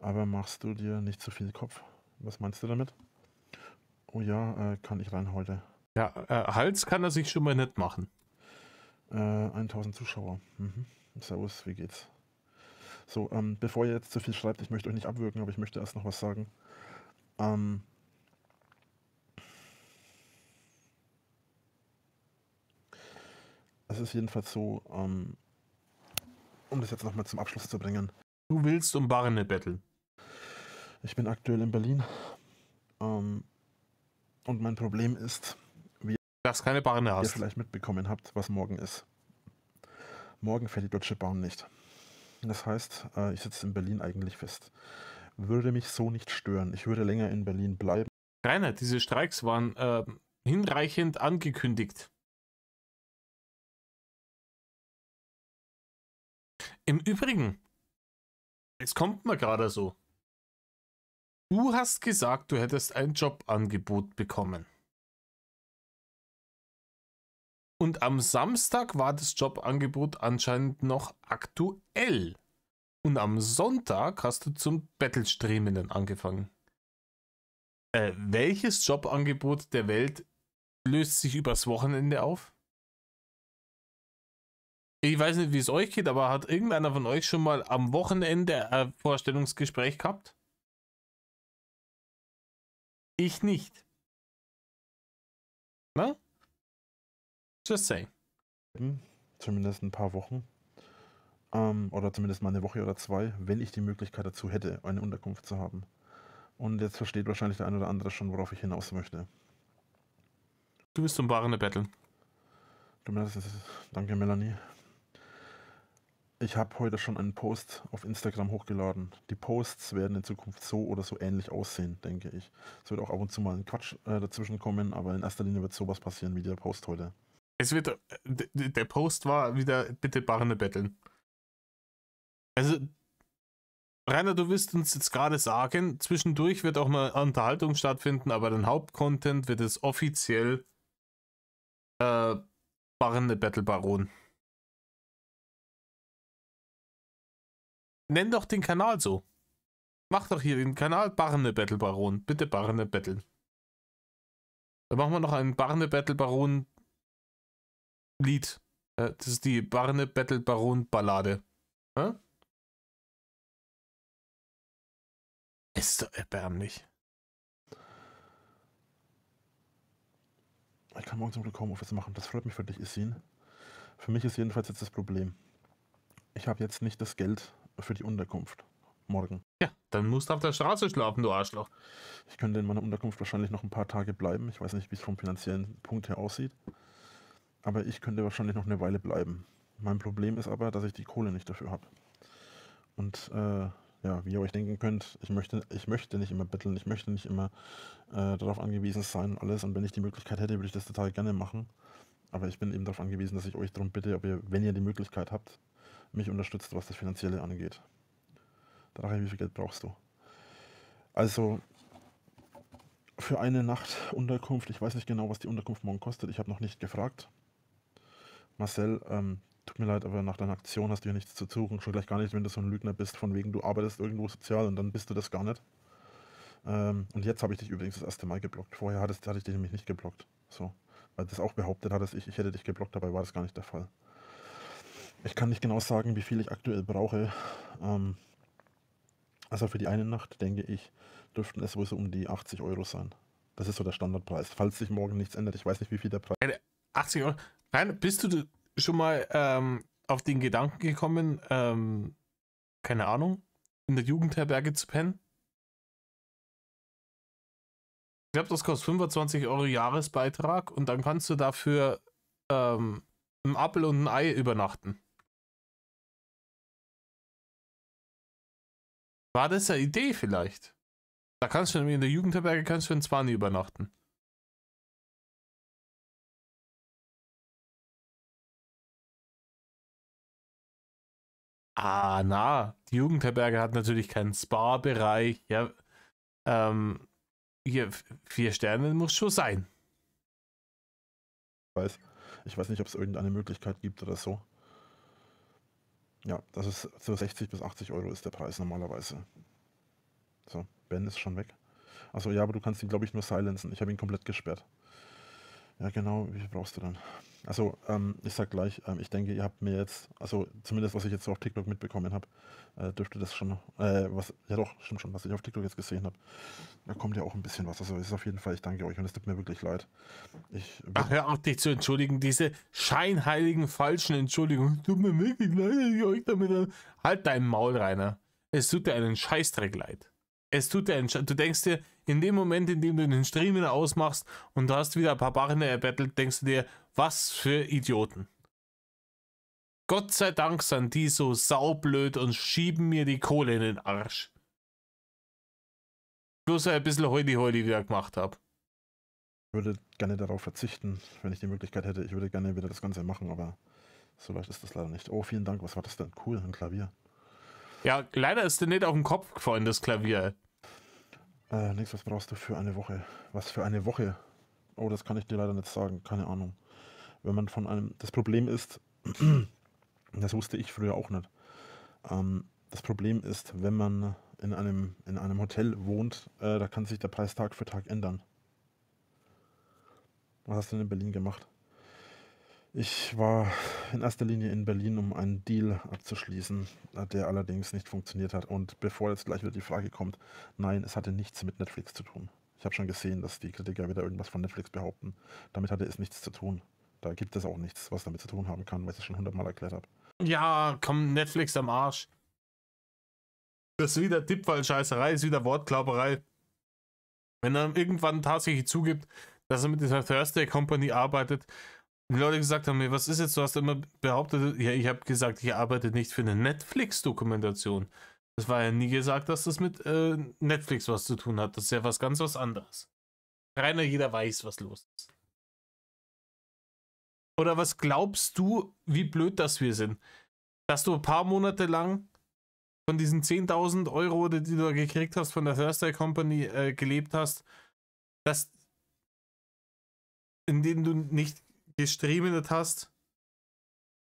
Aber machst du dir nicht zu viel Kopf? Was meinst du damit? Oh ja, kann ich rein heute. Ja, Hals kann er sich schon mal nicht machen. 1000 Zuschauer. Mhm. Servus, wie geht's? So, bevor ihr jetzt zu viel schreibt, ich möchte euch nicht abwürgen, aber ich möchte erst noch was sagen. Es ist jedenfalls so, um das jetzt nochmal zum Abschluss zu bringen. Du willst um Barne betteln. Ich bin aktuell in Berlin und mein Problem ist, Dass keine Barne ihr hast. vielleicht mitbekommen habt, was morgen ist. Morgen fährt die Deutsche Bahn nicht. Das heißt, ich sitze in Berlin eigentlich fest. Würde mich so nicht stören. Ich würde länger in Berlin bleiben. Rainer, diese Streiks waren hinreichend angekündigt. Im Übrigen, es kommt mir gerade so. Du hast gesagt, du hättest ein Jobangebot bekommen. Und am Samstag war das Jobangebot anscheinend noch aktuell. Und am Sonntag hast du zum Battle-Streamenden angefangen. Welches Jobangebot der Welt löst sich übers Wochenende auf? Ich weiß nicht, wie es euch geht, aber hat irgendeiner von euch schon mal am Wochenende ein Vorstellungsgespräch gehabt? Ich nicht. Na? Just saying. Zumindest ein paar Wochen. Oder zumindest mal eine Woche oder zwei, wenn ich die Möglichkeit dazu hätte, eine Unterkunft zu haben. Und jetzt versteht wahrscheinlich der ein oder andere schon, worauf ich hinaus möchte. Du bist zum Barne Battle. Danke, Melanie. Ich habe heute schon einen Post auf Instagram hochgeladen. Die Posts werden in Zukunft so oder so ähnlich aussehen, denke ich. Es wird auch ab und zu mal ein Quatsch dazwischen kommen, aber in erster Linie wird sowas passieren wie der Post heute. Es wird, der Post war wieder, bitte Barne betteln. Also, Rainer, du wirst uns jetzt gerade sagen, zwischendurch wird auch mal Unterhaltung stattfinden, aber den Hauptcontent wird es offiziell Barren Battle Baron. Nenn doch den Kanal so. Mach doch hier den Kanal Barren Battle Baron. Bitte Barren Battle. Dann machen wir noch ein Barren Battle Baron Lied. Das ist die Barren Battle Baron Ballade. Ja? Ist doch erbärmlich. Ich kann morgen zum Glück Homeoffice machen. Das freut mich für dich, Isin. Für mich ist jedenfalls jetzt das Problem. Ich habe jetzt nicht das Geld für die Unterkunft. Morgen. Ja, dann musst du auf der Straße schlafen, du Arschloch. Ich könnte in meiner Unterkunft wahrscheinlich noch ein paar Tage bleiben. Ich weiß nicht, wie es vom finanziellen Punkt her aussieht. Aber ich könnte wahrscheinlich noch eine Weile bleiben. Mein Problem ist aber, dass ich die Kohle nicht dafür habe. Und ja, wie ihr euch denken könnt, ich möchte nicht immer betteln, ich möchte nicht immer darauf angewiesen sein und alles. Und wenn ich die Möglichkeit hätte, würde ich das total gerne machen. Aber ich bin eben darauf angewiesen, dass ich euch darum bitte, ob ihr, wenn ihr die Möglichkeit habt, mich unterstützt, was das Finanzielle angeht. Drache, wie viel Geld brauchst du? Also, für eine Nacht Unterkunft, ich weiß nicht genau, was die Unterkunft morgen kostet, ich habe noch nicht gefragt. Marcel, tut mir leid, aber nach deiner Aktion hast du hier nichts zu suchen, schon gleich gar nicht, wenn du so ein Lügner bist, von wegen du arbeitest irgendwo sozial und dann bist du das gar nicht. Und jetzt habe ich dich übrigens das erste Mal geblockt. Vorher hatte ich dich nämlich nicht geblockt. So, weil du das auch behauptet hattest, ich hätte dich geblockt, dabei war das gar nicht der Fall. Ich kann nicht genau sagen, wie viel ich aktuell brauche. Also für die eine Nacht, denke ich, dürften es wohl so um die 80 Euro sein. Das ist so der Standardpreis. Falls sich morgen nichts ändert, ich weiß nicht, wie viel der Preis ist. 80 Euro. Nein, bist du schon mal auf den Gedanken gekommen, keine Ahnung, in der Jugendherberge zu pennen? Ich glaube, das kostet 25 Euro Jahresbeitrag und dann kannst du dafür ein Apfel und ein Ei übernachten. War das eine Idee vielleicht? Da kannst du in der Jugendherberge für einen 20 übernachten. Ah, na, die Jugendherberge hat natürlich keinen Spa-Bereich. Ja, hier 4 Sterne muss schon sein. Ich weiß nicht, ob es irgendeine Möglichkeit gibt oder so. Ja, das ist so 60 bis 80 Euro ist der Preis normalerweise. So, Ben ist schon weg. Achso, ja, aber du kannst ihn, glaube ich, nur silenzen. Ich habe ihn komplett gesperrt. Ja, genau, wie viel brauchst du dann? Also, ich sag gleich, ich denke, ihr habt mir jetzt, also zumindest was ich jetzt so auf TikTok mitbekommen habe, dürfte das schon, ja doch, stimmt schon, was ich auf TikTok jetzt gesehen habe. Da kommt ja auch ein bisschen was. Also ist auf jeden Fall, ich danke euch und es tut mir wirklich leid. Ach, hör auf, dich zu entschuldigen, diese scheinheiligen, falschen Entschuldigungen. Tut mir wirklich leid, dass ich euch damit. Halt dein Maul, Rainer. Es tut dir einen Scheißdreck leid. Es tut dir einen Du denkst dir, in dem Moment, in dem du den Stream wieder ausmachst und du hast wieder ein paar Barren erbettelt, denkst du dir, was für Idioten. Gott sei Dank sind die so saublöd und schieben mir die Kohle in den Arsch. Bloß weil ich ein bisschen Heuli-Heuli wieder gemacht habe. Ich würde gerne darauf verzichten, wenn ich die Möglichkeit hätte. Ich würde gerne wieder das Ganze machen, aber so leicht ist das leider nicht. Oh, vielen Dank. Was war das denn? Cool, ein Klavier. Ja, leider ist dir nicht auf den Kopf gefallen, das Klavier. Nix, was brauchst du für eine Woche? Was für eine Woche? Oh, das kann ich dir leider nicht sagen. Keine Ahnung. Wenn man von einem... Das Problem ist, das wusste ich früher auch nicht. Das Problem ist, wenn man in einem Hotel wohnt, da kann sich der Preis Tag für Tag ändern. Was hast du denn in Berlin gemacht? Ich war in erster Linie in Berlin, um einen Deal abzuschließen, der allerdings nicht funktioniert hat. Und bevor jetzt gleich wieder die Frage kommt, nein, es hatte nichts mit Netflix zu tun. Ich habe schon gesehen, dass die Kritiker wieder irgendwas von Netflix behaupten. Damit hatte es nichts zu tun. Da gibt es auch nichts, was damit zu tun haben kann, weil ich es schon 100-mal erklärt habe. Ja, komm, Netflix am Arsch. Das ist wieder Tippfallscheißerei, ist wieder Wortklauberei. Wenn er irgendwann tatsächlich zugibt, dass er mit dieser Thursday Company arbeitet, die Leute gesagt haben, was ist jetzt, du hast immer behauptet, ja, ich habe gesagt, ich arbeite nicht für eine Netflix-Dokumentation. Das war ja nie gesagt, dass das mit Netflix was zu tun hat. Das ist ja was anderes. Rainer, jeder weiß, was los ist. Oder was glaubst du, wie blöd das wir sind? Dass du ein paar Monate lang von diesen 10.000 Euro, die du da gekriegt hast von der Thursday Company, gelebt hast, in denen du nicht gestreamt hast,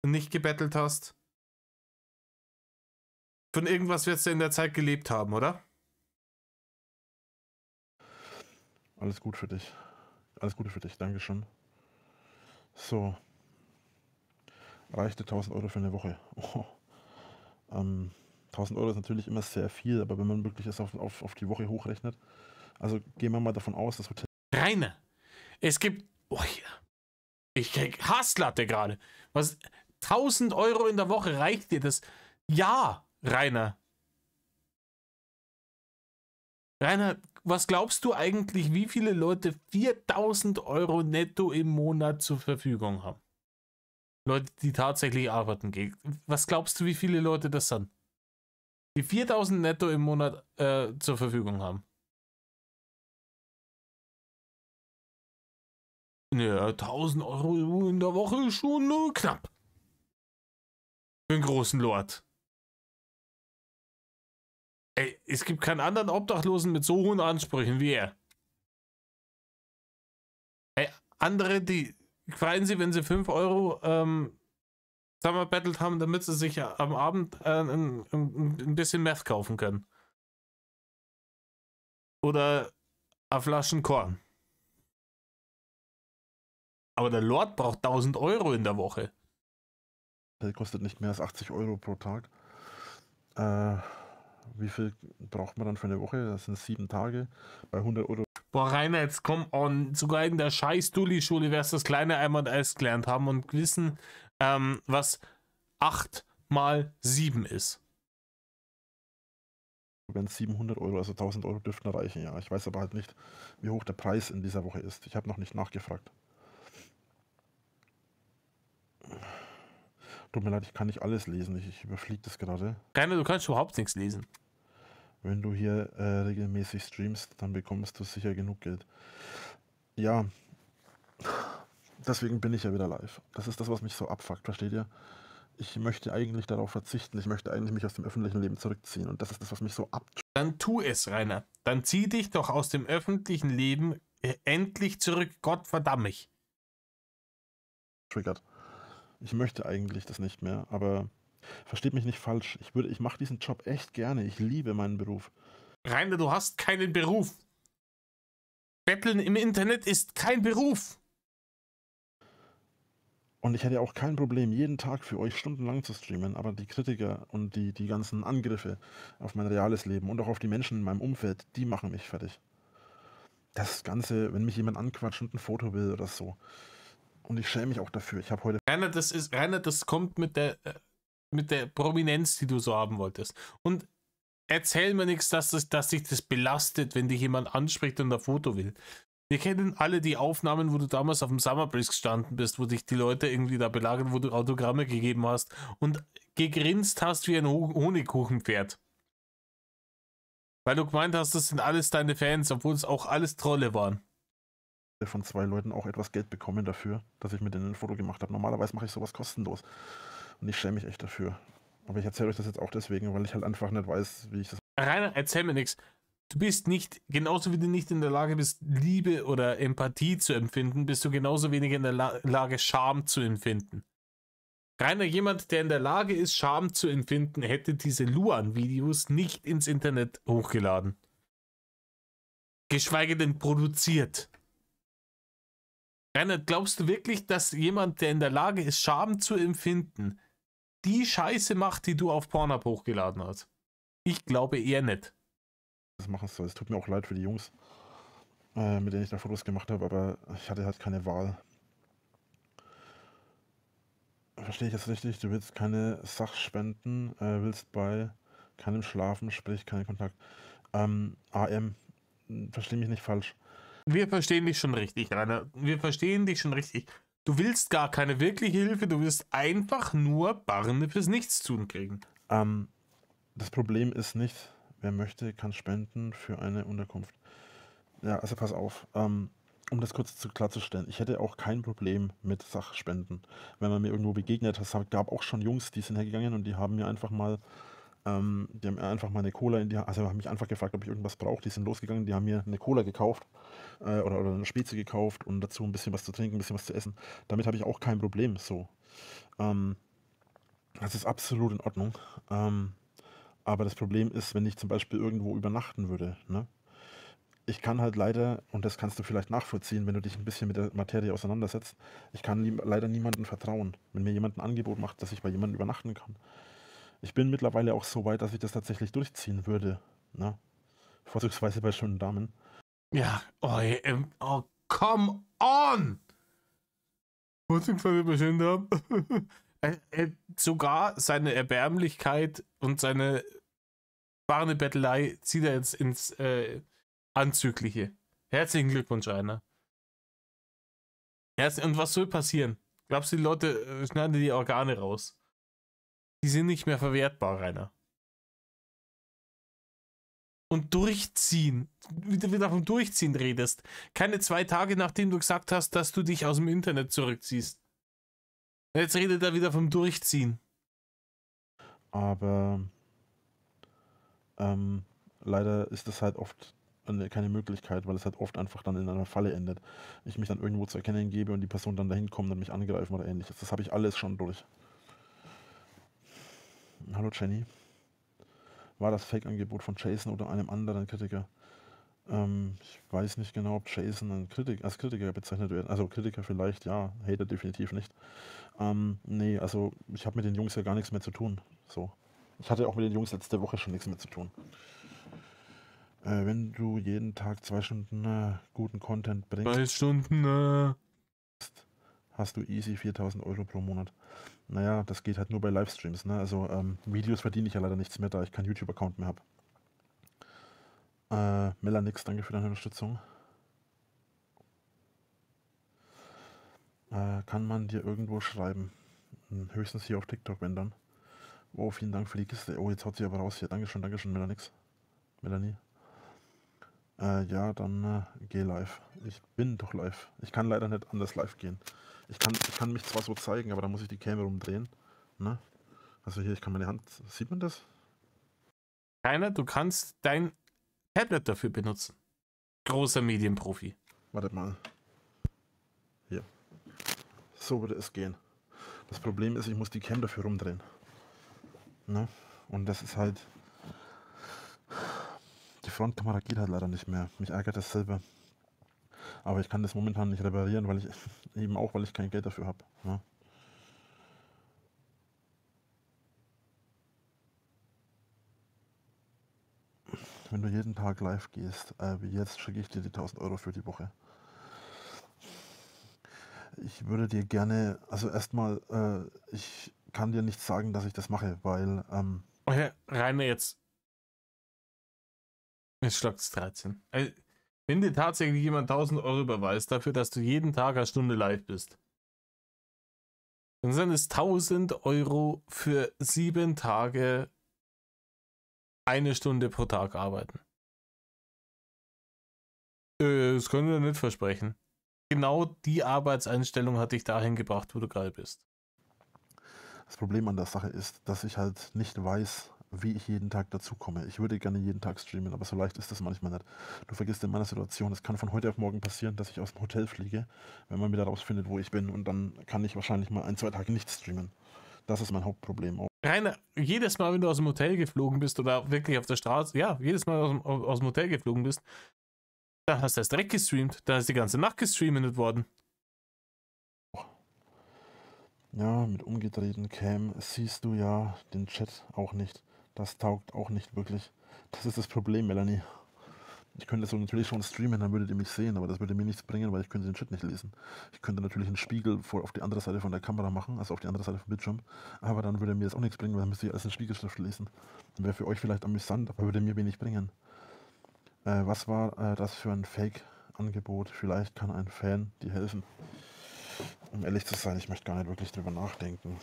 nicht gebettelt hast. Von irgendwas wirst du in der Zeit gelebt haben, oder? Alles gut für dich. Alles Gute für dich, Dankeschön. So. Reichte 1.000 Euro für eine Woche. Oh. 1.000 Euro ist natürlich immer sehr viel, aber wenn man wirklich es auf die Woche hochrechnet, also gehen wir mal davon aus, das Hotel... Rainer, es gibt... Oh, ich krieg Hasslatte gerade. Was? 1.000 Euro in der Woche, reicht dir das? Ja, Rainer. Rainer, was glaubst du eigentlich, wie viele Leute 4.000 Euro netto im Monat zur Verfügung haben? Leute, die tatsächlich arbeiten gehen. Was glaubst du, wie viele Leute das sind? Die 4.000 netto im Monat zur Verfügung haben. Ja, 1.000 Euro in der Woche ist schon knapp. Für einen großen Lord. Ey, es gibt keinen anderen Obdachlosen mit so hohen Ansprüchen wie er. Ey, andere, die freuen sich, wenn sie 5 Euro zusammengebettelt haben, damit sie sich am Abend ein bisschen Meth kaufen können. Oder eine Flaschen Korn. Aber der Lord braucht 1.000 Euro in der Woche. Der kostet nicht mehr als 80 Euro pro Tag. Wie viel braucht man dann für eine Woche? Das sind 7 Tage. Bei 100 Euro. Boah, Rainer, jetzt komm on. Sogar in der scheiß Dulli-Schule wirst du das kleine Einmal-Eis gelernt haben und wissen, was 8 mal 7 ist. Wenn es 700 Euro, also 1.000 Euro dürften reichen, ja. Ich weiß aber halt nicht, wie hoch der Preis in dieser Woche ist. Ich habe noch nicht nachgefragt. Tut mir leid, ich kann nicht alles lesen. Ich überfliege das gerade. Rainer, du kannst überhaupt nichts lesen. Wenn du hier regelmäßig streamst, dann bekommst du sicher genug Geld. Ja, deswegen bin ich ja wieder live. Das ist das, was mich so abfuckt, versteht ihr? Ich möchte eigentlich darauf verzichten. Ich möchte eigentlich mich aus dem öffentlichen Leben zurückziehen. Und das ist das, was mich so Dann tu es, Rainer. Dann zieh dich doch aus dem öffentlichen Leben endlich zurück. Gott verdamm mich. triggert. Ich möchte eigentlich das nicht mehr, aber versteht mich nicht falsch. Ich mache diesen Job echt gerne. Ich liebe meinen Beruf. Rainer, du hast keinen Beruf. Betteln im Internet ist kein Beruf. Und ich hätte auch kein Problem, jeden Tag für euch stundenlang zu streamen, aber die Kritiker und die ganzen Angriffe auf mein reales Leben und auch auf die Menschen in meinem Umfeld, die machen mich fertig. Das Ganze, wenn mich jemand anquatscht und ein Foto will oder so. Und ich schäme mich auch dafür. Ich habe heute... Rainer, das kommt mit der Prominenz, die du so haben wolltest. Und erzähl mir nichts, dass dich das belastet, wenn dich jemand anspricht und ein Foto will. Wir kennen alle die Aufnahmen, wo du damals auf dem Summer Breeze gestanden bist, wo dich die Leute irgendwie da belagern, wo du Autogramme gegeben hast und gegrinst hast wie ein Honigkuchenpferd. Weil du gemeint hast, das sind alles deine Fans, obwohl es auch alles Trolle waren. Von 2 Leuten auch etwas Geld bekommen dafür, dass ich mit denen ein Foto gemacht habe. Normalerweise mache ich sowas kostenlos. Und ich schäme mich echt dafür. Aber ich erzähle euch das jetzt auch deswegen, weil ich halt einfach nicht weiß, wie ich das... Rainer, erzähl mir nichts. Du bist nicht, genauso wie du nicht in der Lage bist, Liebe oder Empathie zu empfinden, bist du genauso wenig in der Lage, Scham zu empfinden. Rainer, jemand, der in der Lage ist, Scham zu empfinden, hätte diese Luan-Videos nicht ins Internet hochgeladen. Geschweige denn produziert. Rainer, glaubst du wirklich, dass jemand, der in der Lage ist, Scham zu empfinden, die Scheiße macht, die du auf Pornhub hochgeladen hast? Ich glaube eher nicht. das machen soll. Es tut mir auch leid für die Jungs, mit denen ich da Fotos gemacht habe, aber ich hatte halt keine Wahl. Verstehe ich das richtig? Du willst keine Sachspenden, willst bei keinem schlafen, sprich keinen Kontakt. Verstehe mich nicht falsch. Wir verstehen dich schon richtig, Rainer. Wir verstehen dich schon richtig. Du willst gar keine wirkliche Hilfe, du willst einfach nur Barne fürs Nichtstun kriegen. Das Problem ist nicht, wer möchte, kann spenden für eine Unterkunft. Ja, also pass auf. Um das kurz klarzustellen, ich hätte auch kein Problem mit Sachspenden. Wenn man mir irgendwo begegnet hat, es gab auch schon Jungs, die sind hergegangen und die haben mir einfach mal Die haben einfach mal eine Cola in die Hand, also haben mich einfach gefragt, ob ich irgendwas brauche. Die sind losgegangen, die haben mir eine Cola gekauft oder eine Spezi gekauft und dazu ein bisschen was zu trinken, ein bisschen was zu essen. Damit habe ich auch kein Problem. So. Ähm, Das ist absolut in Ordnung. Aber das Problem ist, wenn ich zum Beispiel irgendwo übernachten würde, ne? Ich kann halt leider, und das kannst du vielleicht nachvollziehen, wenn du dich ein bisschen mit der Materie auseinandersetzt, ich kann leider niemandem vertrauen, wenn mir jemand ein Angebot macht, dass ich bei jemandem übernachten kann. Ich bin mittlerweile auch so weit, dass ich das tatsächlich durchziehen würde, ne? Vorzugsweise bei schönen Damen. Ja, oh, come on! Vorzugsweise bei schönen Damen. Sogar seine Erbärmlichkeit und seine wahre Bettelei zieht er jetzt ins Anzügliche. Herzlichen Glückwunsch, Rainer. Und was soll passieren? Glaubst du, die Leute schneiden die Organe raus? Die sind nicht mehr verwertbar, Rainer. Und durchziehen. Wie du wieder vom Durchziehen redest. Keine 2 Tage, nachdem du gesagt hast, dass du dich aus dem Internet zurückziehst. Jetzt redet er wieder vom Durchziehen. Aber leider ist das halt oft keine Möglichkeit, weil es halt oft einfach dann in einer Falle endet. Ich mich dann irgendwo zu erkennen gebe und die Person dann dahin kommt und mich angreifen oder ähnliches. Das habe ich alles schon durch. Hallo Jenny. War das Fake-Angebot von Jason oder einem anderen Kritiker? Ich weiß nicht genau, ob Jason als Kritiker bezeichnet wird. Also Kritiker vielleicht, ja. Hater definitiv nicht. Nee, also ich habe mit den Jungs ja gar nichts mehr zu tun. So. Ich hatte auch mit den Jungs letzte Woche schon nichts mehr zu tun. Wenn du jeden Tag 2 Stunden guten Content bringst, 2 Stunden, hast du easy 4.000 Euro pro Monat. Naja, das geht halt nur bei Livestreams, ne? Also Videos verdiene ich ja leider nichts mehr, da ich keinen YouTube-Account mehr habe. Melanix, danke für deine Unterstützung. Kann man dir irgendwo schreiben? Höchstens hier auf TikTok, wenn dann. Oh, vielen Dank für die Kiste. Oh, jetzt haut sie aber raus hier. Dankeschön, Melanix. Melanie. Ja, dann geh live. Ich bin doch live. Ich kann leider nicht anders live gehen. Ich kann mich zwar so zeigen, aber da muss ich die Kamera umdrehen. Ne? Also hier, ich kann meine Hand. Sieht man das? Keiner, du kannst dein Tablet dafür benutzen. Großer Medienprofi. Wartet mal. Hier. So würde es gehen. Das Problem ist, ich muss die Cam dafür rumdrehen. Ne? Und das ist halt. Die Frontkamera geht halt leider nicht mehr. Mich ärgert das selber. Aber ich kann das momentan nicht reparieren, weil ich kein Geld dafür habe. Ne? Wenn du jeden Tag live gehst, wie jetzt, schicke ich dir die 1.000 Euro für die Woche. Ich würde dir gerne, also erstmal, ich kann dir nicht sagen, dass ich das mache, weil, Okay, Rainer, jetzt schlagt es 13. Wenn dir tatsächlich jemand 1.000 Euro überweist dafür, dass du jeden Tag eine Stunde live bist, dann sind es 1.000 Euro für 7 Tage 1 Stunde pro Tag arbeiten. Das können wir nicht versprechen. Genau die Arbeitseinstellung hat dich dahin gebracht, wo du gerade bist. das Problem an der Sache ist, dass ich halt nicht weiß, wie ich jeden Tag dazu komme. Ich würde gerne jeden Tag streamen, aber so leicht ist das manchmal nicht. Du vergisst in meiner Situation, es kann von heute auf morgen passieren, dass ich aus dem Hotel fliege, wenn man wieder rausfindet, wo ich bin, und dann kann ich wahrscheinlich mal 1, 2 Tage nicht streamen. Das ist mein Hauptproblem auch. Rainer, jedes Mal, wenn du aus dem Hotel geflogen bist oder wirklich auf der Straße, ja, jedes Mal aus dem Hotel geflogen bist, dann hast du erst direkt gestreamt, dann ist die ganze Nacht gestreamt worden. Ja, mit umgedrehten Cam siehst du ja den Chat auch nicht. Das taugt auch nicht wirklich. Das ist das Problem, Melanie. Ich könnte so natürlich schon streamen, dann würdet ihr mich sehen, aber das würde mir nichts bringen, weil ich könnte den Chat nicht lesen. Ich könnte natürlich einen Spiegel auf die andere Seite von der Kamera machen, also auf die andere Seite vom Bildschirm, aber dann würde mir das auch nichts bringen, weil dann müsste ich alles in Spiegelschrift lesen. Wäre für euch vielleicht amüsant, aber würde mir wenig bringen. Was war das für ein Fake-Angebot? Vielleicht kann ein Fan dir helfen. Um ehrlich zu sein, ich möchte gar nicht wirklich drüber nachdenken.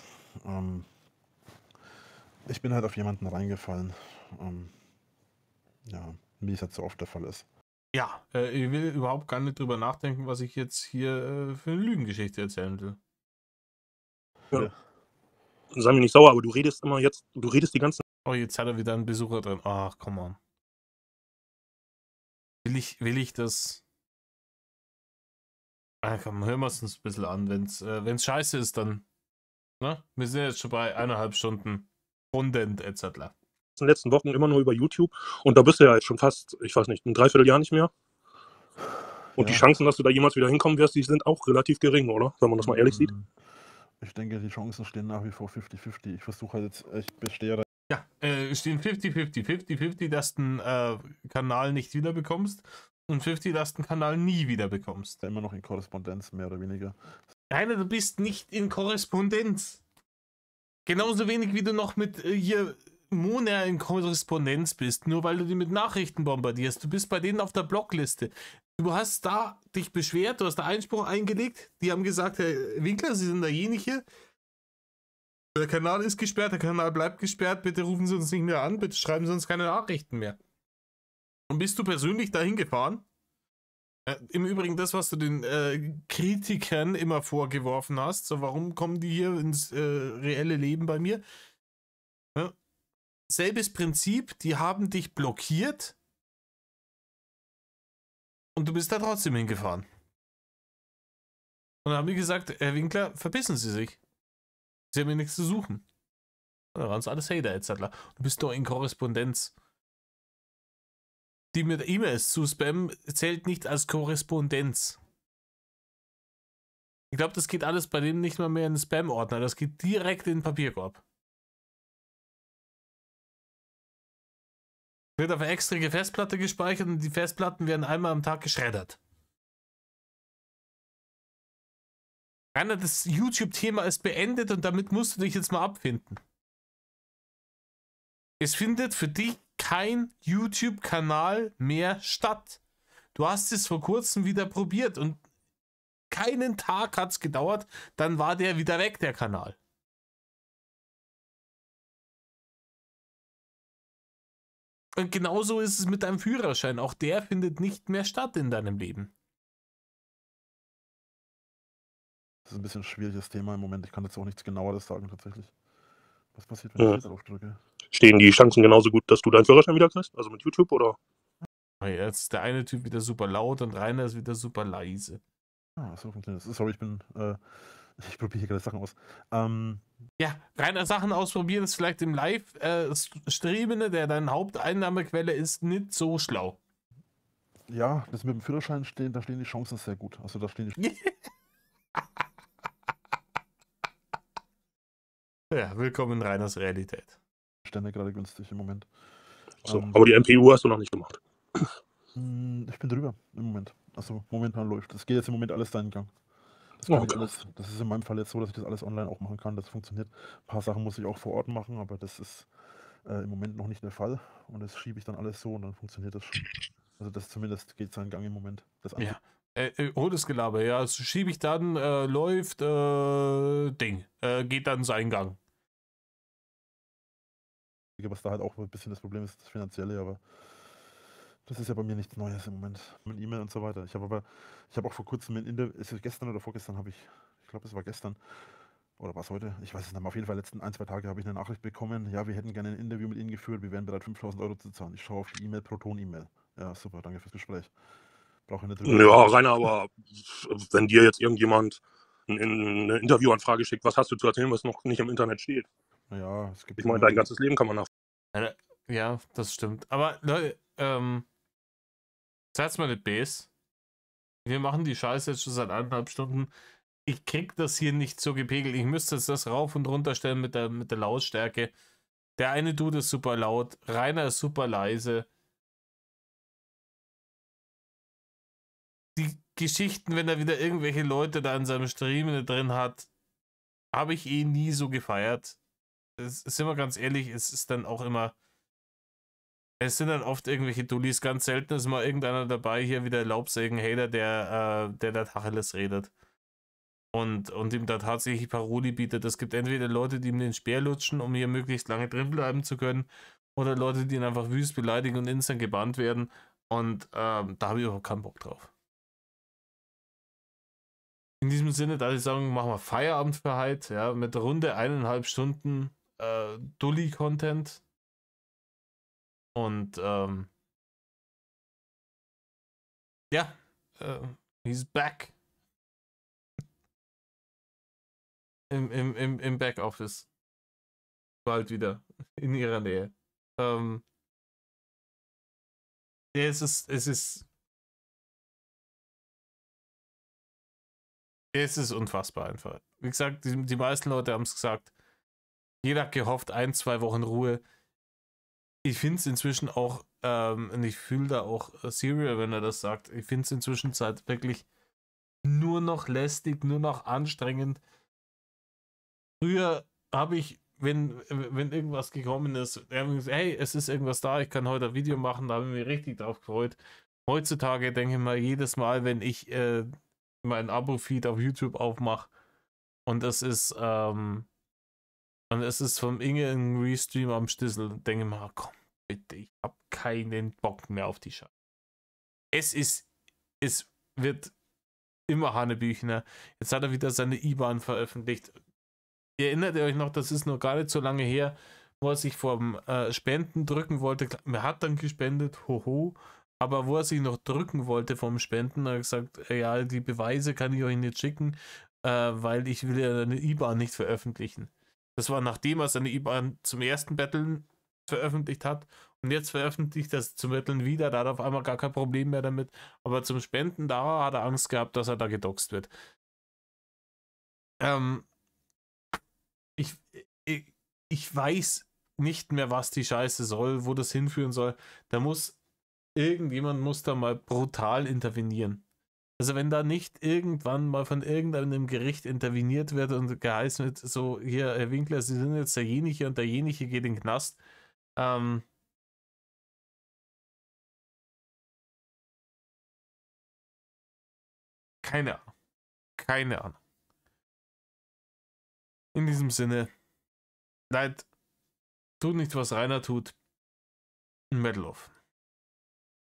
Ich bin halt auf jemanden reingefallen. Ja, wie es halt so oft der Fall ist. Ja, ich will überhaupt gar nicht drüber nachdenken, was ich jetzt hier für eine Lügengeschichte erzählen will. Ja. Sei mir nicht sauer, aber du redest die ganze Oh, jetzt hat er wieder einen Besucher drin. Ach, come on. Will ich das? Ah, komm, hören wir es uns ein bisschen an. Wenn's scheiße ist, dann. Ne? Wir sind jetzt schon bei 1,5 Stunden. Rundend etc. In den letzten Wochen immer nur über YouTube. Und da bist du ja jetzt schon fast, ich weiß nicht, ein Dreivierteljahr nicht mehr. Und die Ja. Chancen, dass du da jemals wieder hinkommen wirst, die sind auch relativ gering, oder? Wenn man das mal ehrlich sieht. Ich denke, die Chancen stehen nach wie vor 50-50. Ich versuche halt jetzt, ich bestehe da. Ja, stehen 50-50, dass du einen Kanal nicht wiederbekommst und 50, dass du einen Kanal nie wiederbekommst. Immer noch in Korrespondenz, mehr oder weniger. Rainer, du bist nicht in Korrespondenz. Genauso wenig wie du noch mit hier Mona in Korrespondenz bist, nur weil du die mit Nachrichten bombardierst. Du bist bei denen auf der Blockliste. Du hast da dich beschwert, du hast da Einspruch eingelegt. Die haben gesagt, Herr Winkler, Sie sind derjenige. Der Kanal ist gesperrt, der Kanal bleibt gesperrt. Bitte rufen Sie uns nicht mehr an, bitte schreiben Sie uns keine Nachrichten mehr. Und bist du persönlich dahin gefahren? Im Übrigen das, was du den Kritikern immer vorgeworfen hast. So, warum kommen die hier ins reelle Leben bei mir? Ja. Selbes Prinzip, die haben dich blockiert und du bist da trotzdem hingefahren. Und dann haben die gesagt, Herr Winkler, verbissen Sie sich. Sie haben hier nichts zu suchen. Und da waren es alles Hater etc. Du bist doch in Korrespondenz. Die mit E-Mails zu spammen zählt nicht als Korrespondenz. Ich glaube, das geht alles bei denen nicht mal mehr in den Spam-Ordner. Das geht direkt in den Papierkorb. Wird auf eine extra Festplatte gespeichert und die Festplatten werden einmal am Tag geschreddert. Rainer, das YouTube-Thema ist beendet und damit musst du dich jetzt mal abfinden. Es findet für dich kein YouTube-Kanal mehr statt. Du hast es vor kurzem wieder probiert und keinen Tag hat es gedauert, dann war der wieder weg, der Kanal. Und genauso ist es mit deinem Führerschein. Auch der findet nicht mehr statt in deinem Leben. Das ist ein bisschen ein schwieriges Thema im Moment. Ich kann jetzt auch nichts genaueres sagen, tatsächlich. Was passiert, wenn ich hier drauf drücke? Stehen die Chancen genauso gut, dass du deinen Führerschein wieder kriegst? Also mit YouTube, oder? Jetzt ist der eine Typ wieder super laut und Rainer ist wieder super leise. Ah, so funktioniert das. Sorry, ich probiere hier gerade Sachen aus. Ja, Rainer, Sachen ausprobieren ist vielleicht im Live-Streamen, der deine Haupteinnahmequelle ist, nicht so schlau. Ja, das mit dem Führerschein stehen, da stehen die Chancen sehr gut. Also da stehen die Ja, willkommen in Rainers Realität. Stände gerade günstig im Moment. So, aber die MPU hast du noch nicht gemacht. Ich bin drüber im Moment. Also momentan läuft. Das geht jetzt im Moment alles seinen Gang. Das ist in meinem Fall jetzt so, dass ich das alles online auch machen kann. Das funktioniert. Ein paar Sachen muss ich auch vor Ort machen, aber das ist im Moment noch nicht der Fall. Und das schiebe ich dann alles so und dann funktioniert das schon. Also das zumindest geht seinen Gang im Moment. Ja. Hohes Gelaber, ja. Also schiebe ich dann, läuft, geht dann seinen Gang. Was da halt auch ein bisschen das Problem ist, das Finanzielle, aber das ist ja bei mir nichts Neues im Moment. Mit E-Mail und so weiter. Ich habe auch vor kurzem gestern oder vorgestern ich glaube es war gestern, oder war es heute? Ich weiß es nicht mehr. Auf jeden Fall letzten 1, 2 Tage habe ich eine Nachricht bekommen. Ja, wir hätten gerne ein Interview mit Ihnen geführt. Wir wären bereit, 5.000 Euro zu zahlen. Ich schaue auf die E-Mail, Proton-E-Mail. Ja, super, danke fürs Gespräch. Brauche ich nicht drüber. Ja, Rainer, aber wenn dir jetzt irgendjemand eine Interviewanfrage schickt, was hast du zu erzählen, was noch nicht im Internet steht? Naja, es gibt. Ich meine, dein ganzes Leben kann man nach. Ja, das stimmt. Aber Leute, seid's mal nicht bes. Wir machen die Scheiße jetzt schon seit 1,5 Stunden. Ich krieg das hier nicht so gepegelt. Ich müsste jetzt das rauf und runter stellen mit der Lautstärke. Der eine Dude ist super laut, Rainer ist super leise. Die Geschichten, wenn er wieder irgendwelche Leute da in seinem Stream drin hat, habe ich eh nie so gefeiert. Sind wir ganz ehrlich, es ist dann auch immer. Es sind dann oft irgendwelche Dullis, ganz selten ist mal irgendeiner dabei, hier wieder Laubsägen-Hater, der da Tacheles redet. Und ihm da tatsächlich Paroli bietet. Es gibt entweder Leute, die ihm den Speer lutschen, um hier möglichst lange drin bleiben zu können, oder Leute, die ihn einfach wüst beleidigen und instant gebannt werden. Und da habe ich überhaupt keinen Bock drauf. In diesem Sinne, da ich sagen, machen wir Feierabend für heute, ja, mit Runde 1,5 Stunden Dulli-Content. Und ja, he's back. Im Backoffice. Bald wieder. In ihrer Nähe. Ja, es ist unfassbar einfach. Wie gesagt, die meisten Leute haben es gesagt. Jeder hat gehofft, 1-2 Wochen Ruhe. Ich finde es inzwischen auch, und ich fühle da auch Serial, wenn er das sagt, ich finde es inzwischen wirklich nur noch lästig, nur noch anstrengend. Früher habe ich, wenn irgendwas gekommen ist, hey, es ist irgendwas da, ich kann heute ein Video machen, da habe ich mich richtig drauf gefreut. Heutzutage denke ich mal, jedes Mal, wenn ich mein Abo-Feed auf YouTube aufmache und es ist vom Inge ein Restream am Stissel, denke ich mal, komm, bitte, ich habe keinen Bock mehr auf die Scheiße. Es wird immer Hanebüchner. Jetzt hat er wieder seine IBAN veröffentlicht. Erinnert ihr euch noch, das ist noch gar nicht so lange her, wo er sich vom Spenden drücken wollte. Er hat dann gespendet, hoho, aber wo er sich noch drücken wollte vom Spenden, hat er gesagt, ja, die Beweise kann ich euch nicht schicken, weil ich will ja eine IBAN nicht veröffentlichen. Das war nachdem er seine IBAN zum ersten Betteln veröffentlicht hat und jetzt veröffentlicht er es zum Betteln wieder, da hat er auf einmal gar kein Problem mehr damit, aber zum Spenden, da hat er Angst gehabt, dass er da gedoxt wird. Ich weiß nicht mehr, was die Scheiße soll, wo das hinführen soll. Irgendjemand muss da mal brutal intervenieren. Also wenn da nicht irgendwann mal von irgendeinem Gericht interveniert wird und geheißen wird, so, hier, Herr Winkler, Sie sind jetzt derjenige und derjenige geht in den Knast. Keine Ahnung. Keine Ahnung. In diesem Sinne, Leid, tut nicht, was Rainer tut. Metal off.